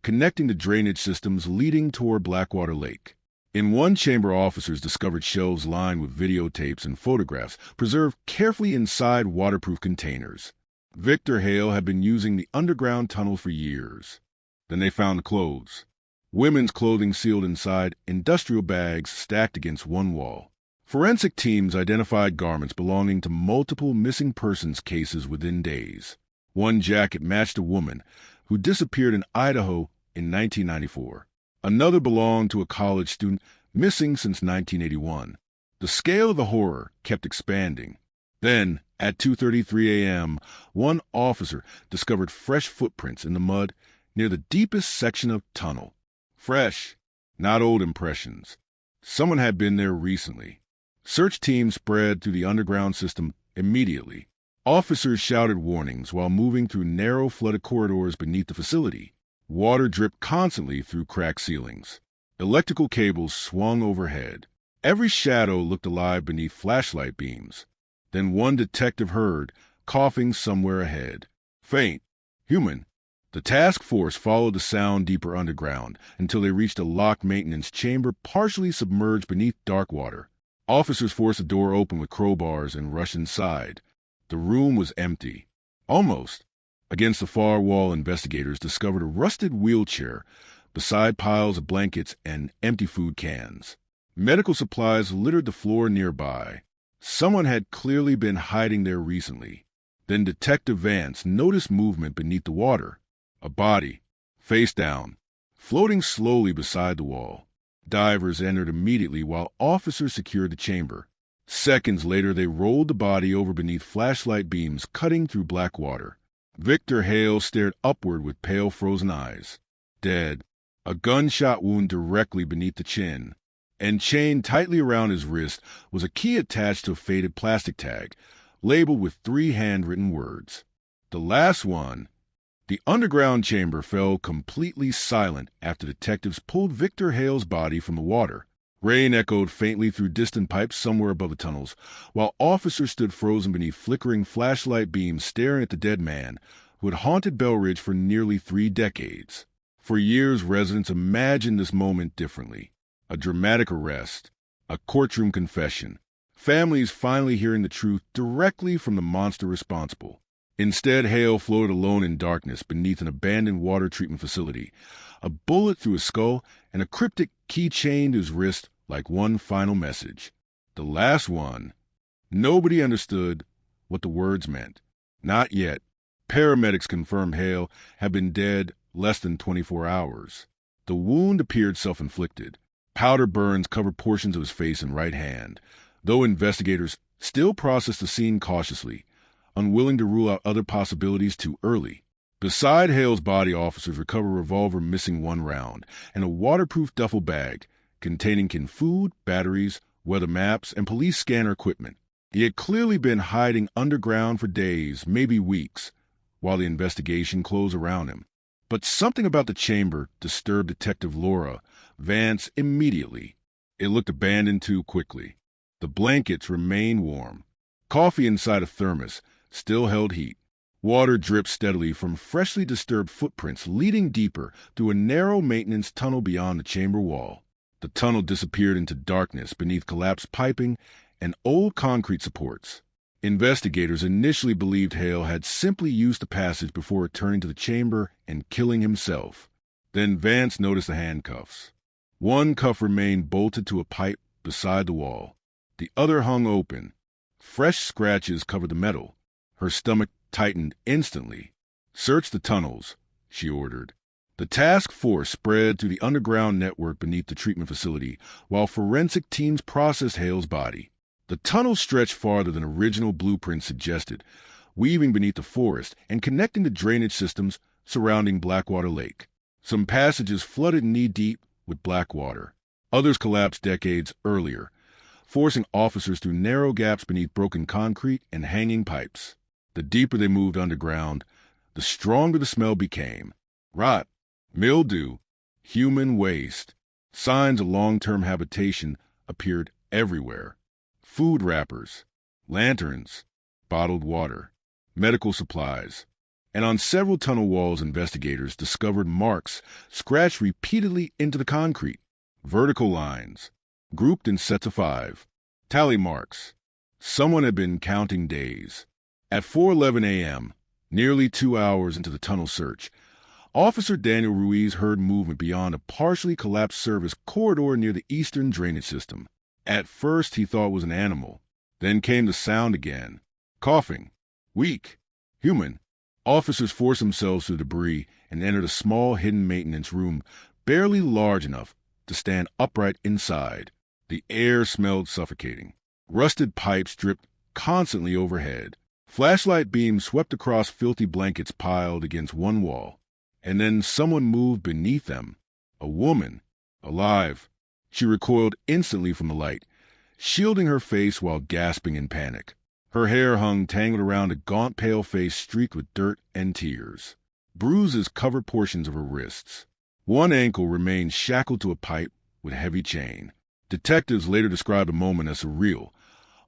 connecting the drainage systems leading toward Blackwater Lake. In one chamber, officers discovered shelves lined with videotapes and photographs preserved carefully inside waterproof containers. Victor Hale had been using the underground tunnel for years. Then they found the clothes. Women's clothing sealed inside industrial bags stacked against one wall. Forensic teams identified garments belonging to multiple missing persons cases within days. One jacket matched a woman who disappeared in Idaho in 1994. Another belonged to a college student missing since 1981. The scale of the horror kept expanding. Then, At 2:33 a.m., one officer discovered fresh footprints in the mud near the deepest section of tunnel. Fresh, not old impressions. Someone had been there recently. Search teams spread through the underground system immediately. Officers shouted warnings while moving through narrow flooded corridors beneath the facility. Water dripped constantly through cracked ceilings. Electrical cables swung overhead. Every shadow looked alive beneath flashlight beams. Then one detective heard coughing somewhere ahead. Faint, human. The task force followed the sound deeper underground until they reached a locked maintenance chamber partially submerged beneath dark water. Officers forced the door open with crowbars and rushed inside. The room was empty. Almost. Against the far wall, investigators discovered a rusted wheelchair beside piles of blankets and empty food cans. Medical supplies littered the floor nearby. Someone had clearly been hiding there recently. Then Detective Vance noticed movement beneath the water. A body, face down, floating slowly beside the wall. Divers entered immediately while officers secured the chamber. Seconds later, they rolled the body over beneath flashlight beams cutting through black water. Victor Hale stared upward with pale, frozen eyes. Dead, a gunshot wound directly beneath the chin. And chained tightly around his wrist was a key attached to a faded plastic tag, labeled with 3 handwritten words. The last one. The underground chamber fell completely silent after detectives pulled Victor Hale's body from the water. Rain echoed faintly through distant pipes somewhere above the tunnels, while officers stood frozen beneath flickering flashlight beams staring at the dead man who had haunted Belridge for nearly 3 decades. For years, residents imagined this moment differently. A dramatic arrest, a courtroom confession, families finally hearing the truth directly from the monster responsible. Instead, Hale floated alone in darkness beneath an abandoned water treatment facility, a bullet through his skull and a cryptic key chained to his wrist like one final message. The last one. Nobody understood what the words meant. Not yet. Paramedics confirmed Hale had been dead less than 24 hours. The wound appeared self-inflicted. Powder burns covered portions of his face and right hand, though investigators still processed the scene cautiously, unwilling to rule out other possibilities too early. Beside Hale's body, officers recovered a revolver missing 1 round and a waterproof duffel bag containing canned food, batteries, weather maps, and police scanner equipment. He had clearly been hiding underground for days, maybe weeks, while the investigation closed around him. But something about the chamber disturbed Detective Laura Vance immediately. It looked abandoned too quickly. The blankets remained warm. Coffee inside a thermos still held heat. Water dripped steadily from freshly disturbed footprints leading deeper through a narrow maintenance tunnel beyond the chamber wall. The tunnel disappeared into darkness beneath collapsed piping and old concrete supports. Investigators initially believed Hale had simply used the passage before returning to the chamber and killing himself. Then Vance noticed the handcuffs. One cuff remained bolted to a pipe beside the wall. The other hung open. Fresh scratches covered the metal. Her stomach tightened instantly. "Search the tunnels," she ordered. The task force spread through the underground network beneath the treatment facility, while forensic teams processed Hale's body. The tunnel stretched farther than original blueprints suggested, weaving beneath the forest and connecting to drainage systems surrounding Blackwater Lake. Some passages flooded knee-deep with black water. Others collapsed decades earlier, forcing officers through narrow gaps beneath broken concrete and hanging pipes. The deeper they moved underground, the stronger the smell became. Rot, mildew, human waste. Signs of long-term habitation appeared everywhere. Food wrappers, lanterns, bottled water, medical supplies. And on several tunnel walls, investigators discovered marks scratched repeatedly into the concrete. Vertical lines, grouped in sets of 5. Tally marks. Someone had been counting days. At 4:11 a.m., nearly 2 hours into the tunnel search, Officer Daniel Ruiz heard movement beyond a partially collapsed service corridor near the eastern drainage system. At first, he thought it was an animal. Then came the sound again. Coughing. Weak. Human. Officers forced themselves through debris and entered a small hidden maintenance room barely large enough to stand upright inside. The air smelled suffocating. Rusted pipes dripped constantly overhead. Flashlight beams swept across filthy blankets piled against one wall, and then someone moved beneath them. A woman, alive. She recoiled instantly from the light, shielding her face while gasping in panic. Her hair hung tangled around a gaunt, pale face streaked with dirt and tears. Bruises covered portions of her wrists. One ankle remained shackled to a pipe with a heavy chain. Detectives later described the moment as surreal,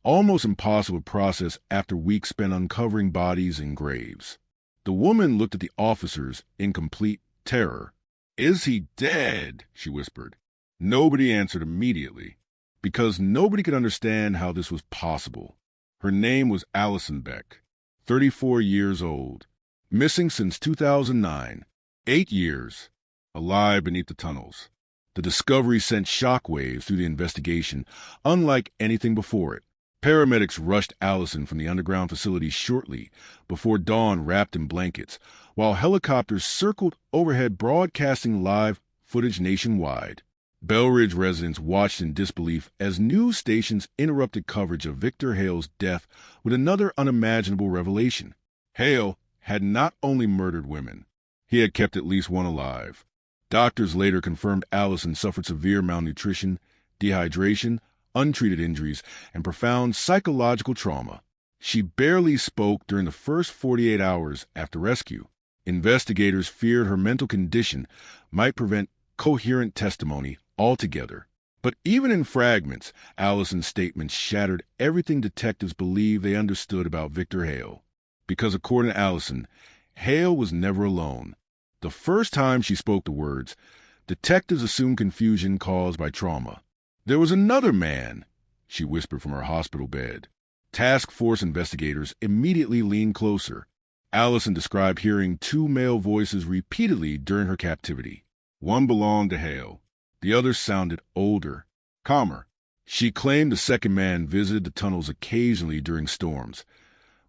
almost impossible to process after weeks spent uncovering bodies and graves. The woman looked at the officers in complete terror. "Is he dead?" she whispered. Nobody answered immediately, because nobody could understand how this was possible. Her name was Allison Beck, 34 years old, missing since 2009, 8 years, alive beneath the tunnels. The discovery sent shockwaves through the investigation, unlike anything before it. Paramedics rushed Allison from the underground facility shortly before dawn, wrapped in blankets, while helicopters circled overhead broadcasting live footage nationwide. Belridge residents watched in disbelief as news stations interrupted coverage of Victor Hale's death with another unimaginable revelation. Hale had not only murdered women, he had kept at least one alive. Doctors later confirmed Allison suffered severe malnutrition, dehydration, untreated injuries, and profound psychological trauma. She barely spoke during the first 48 hours after rescue. Investigators feared her mental condition might prevent coherent testimony altogether. But even in fragments, Allison's statements shattered everything detectives believed they understood about Victor Hale. Because according to Allison, Hale was never alone. The first time she spoke the words, detectives assumed confusion caused by trauma. "There was another man," she whispered from her hospital bed. Task force investigators immediately leaned closer. Allison described hearing 2 male voices repeatedly during her captivity. One belonged to Hale. The other sounded older, calmer. She claimed the second man visited the tunnels occasionally during storms,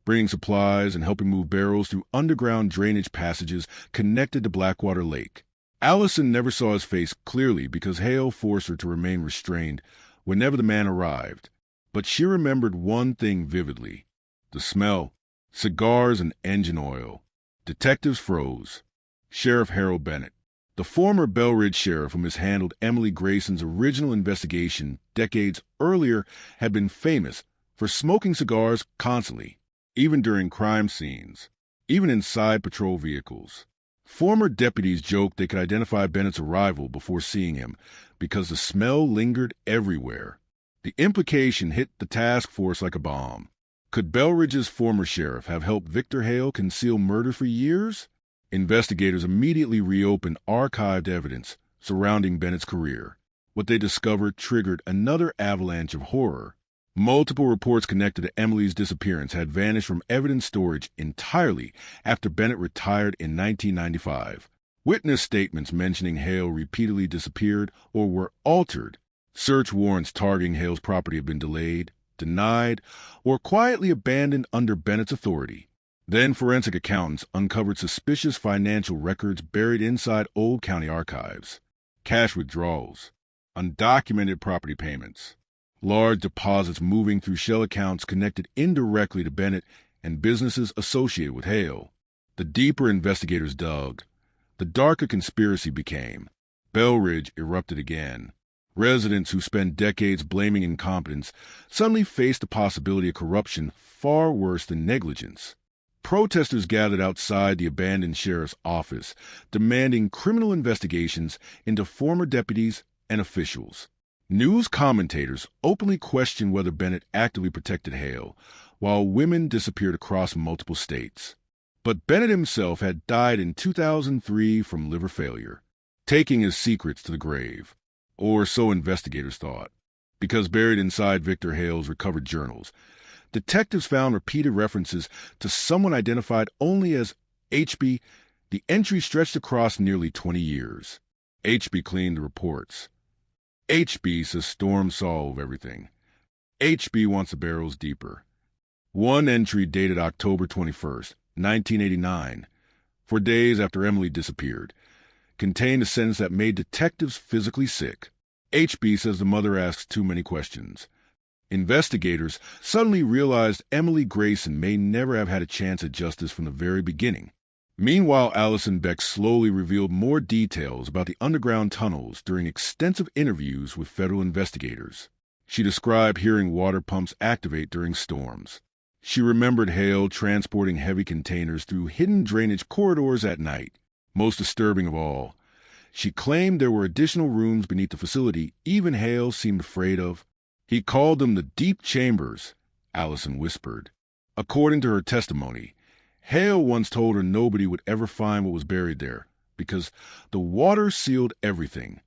bringing supplies and helping move barrels through underground drainage passages connected to Blackwater Lake. Allison never saw his face clearly because Hale forced her to remain restrained whenever the man arrived. But she remembered one thing vividly: the smell, cigars and engine oil. Detectives froze. Sheriff Harold Bennett, the former Belridge sheriff who mishandled Emily Grayson's original investigation decades earlier, had been famous for smoking cigars constantly, even during crime scenes, even inside patrol vehicles. Former deputies joked they could identify Bennett's arrival before seeing him because the smell lingered everywhere. The implication hit the task force like a bomb. Could Belridge's former sheriff have helped Victor Hale conceal murder for years? Investigators immediately reopened archived evidence surrounding Bennett's career. What they discovered triggered another avalanche of horror. Multiple reports connected to Emily's disappearance had vanished from evidence storage entirely after Bennett retired in 1995. Witness statements mentioning Hale repeatedly disappeared or were altered. Search warrants targeting Hale's property have been delayed, denied, or quietly abandoned under Bennett's authority. Then forensic accountants uncovered suspicious financial records buried inside old county archives. Cash withdrawals, undocumented property payments, large deposits moving through shell accounts connected indirectly to Bennett and businesses associated with Hale. The deeper investigators dug, the darker conspiracy became. Belridge erupted again. Residents who spent decades blaming incompetence suddenly faced the possibility of corruption far worse than negligence. Protesters gathered outside the abandoned sheriff's office, demanding criminal investigations into former deputies and officials. News commentators openly questioned whether Bennett actively protected Hale, while women disappeared across multiple states. But Bennett himself had died in 2003 from liver failure, taking his secrets to the grave. Or so investigators thought. Because buried inside Victor Hale's recovered journals, detectives found repeated references to someone identified only as HB. The entry stretched across nearly 20 years. HB cleaned the reports. HB says storms solve everything. HB wants the barrels deeper. One entry dated October 21st, 1989, 4 days after Emily disappeared, contained a sentence that made detectives physically sick. HB says the mother asks too many questions. Investigators suddenly realized Emily Grayson may never have had a chance at justice from the very beginning. Meanwhile, Allison Beck slowly revealed more details about the underground tunnels during extensive interviews with federal investigators. She described hearing water pumps activate during storms. She remembered Hale transporting heavy containers through hidden drainage corridors at night. Most disturbing of all, she claimed there were additional rooms beneath the facility even Hale seemed afraid of. He called them the deep chambers, Allison whispered. According to her testimony, Hale once told her nobody would ever find what was buried there because the water sealed everything.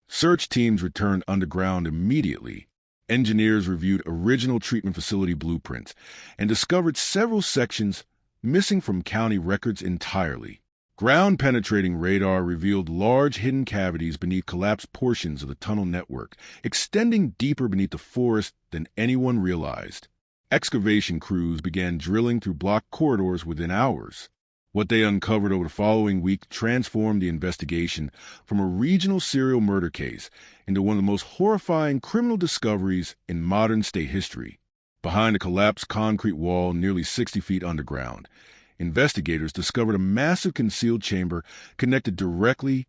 Search teams returned underground immediately. Engineers reviewed original treatment facility blueprints and discovered several sections missing from county records entirely. Ground-penetrating radar revealed large hidden cavities beneath collapsed portions of the tunnel network, extending deeper beneath the forest than anyone realized. Excavation crews began drilling through blocked corridors within hours. What they uncovered over the following week transformed the investigation from a regional serial murder case into one of the most horrifying criminal discoveries in modern state history. Behind a collapsed concrete wall nearly 60 feet underground, investigators discovered a massive concealed chamber connected directly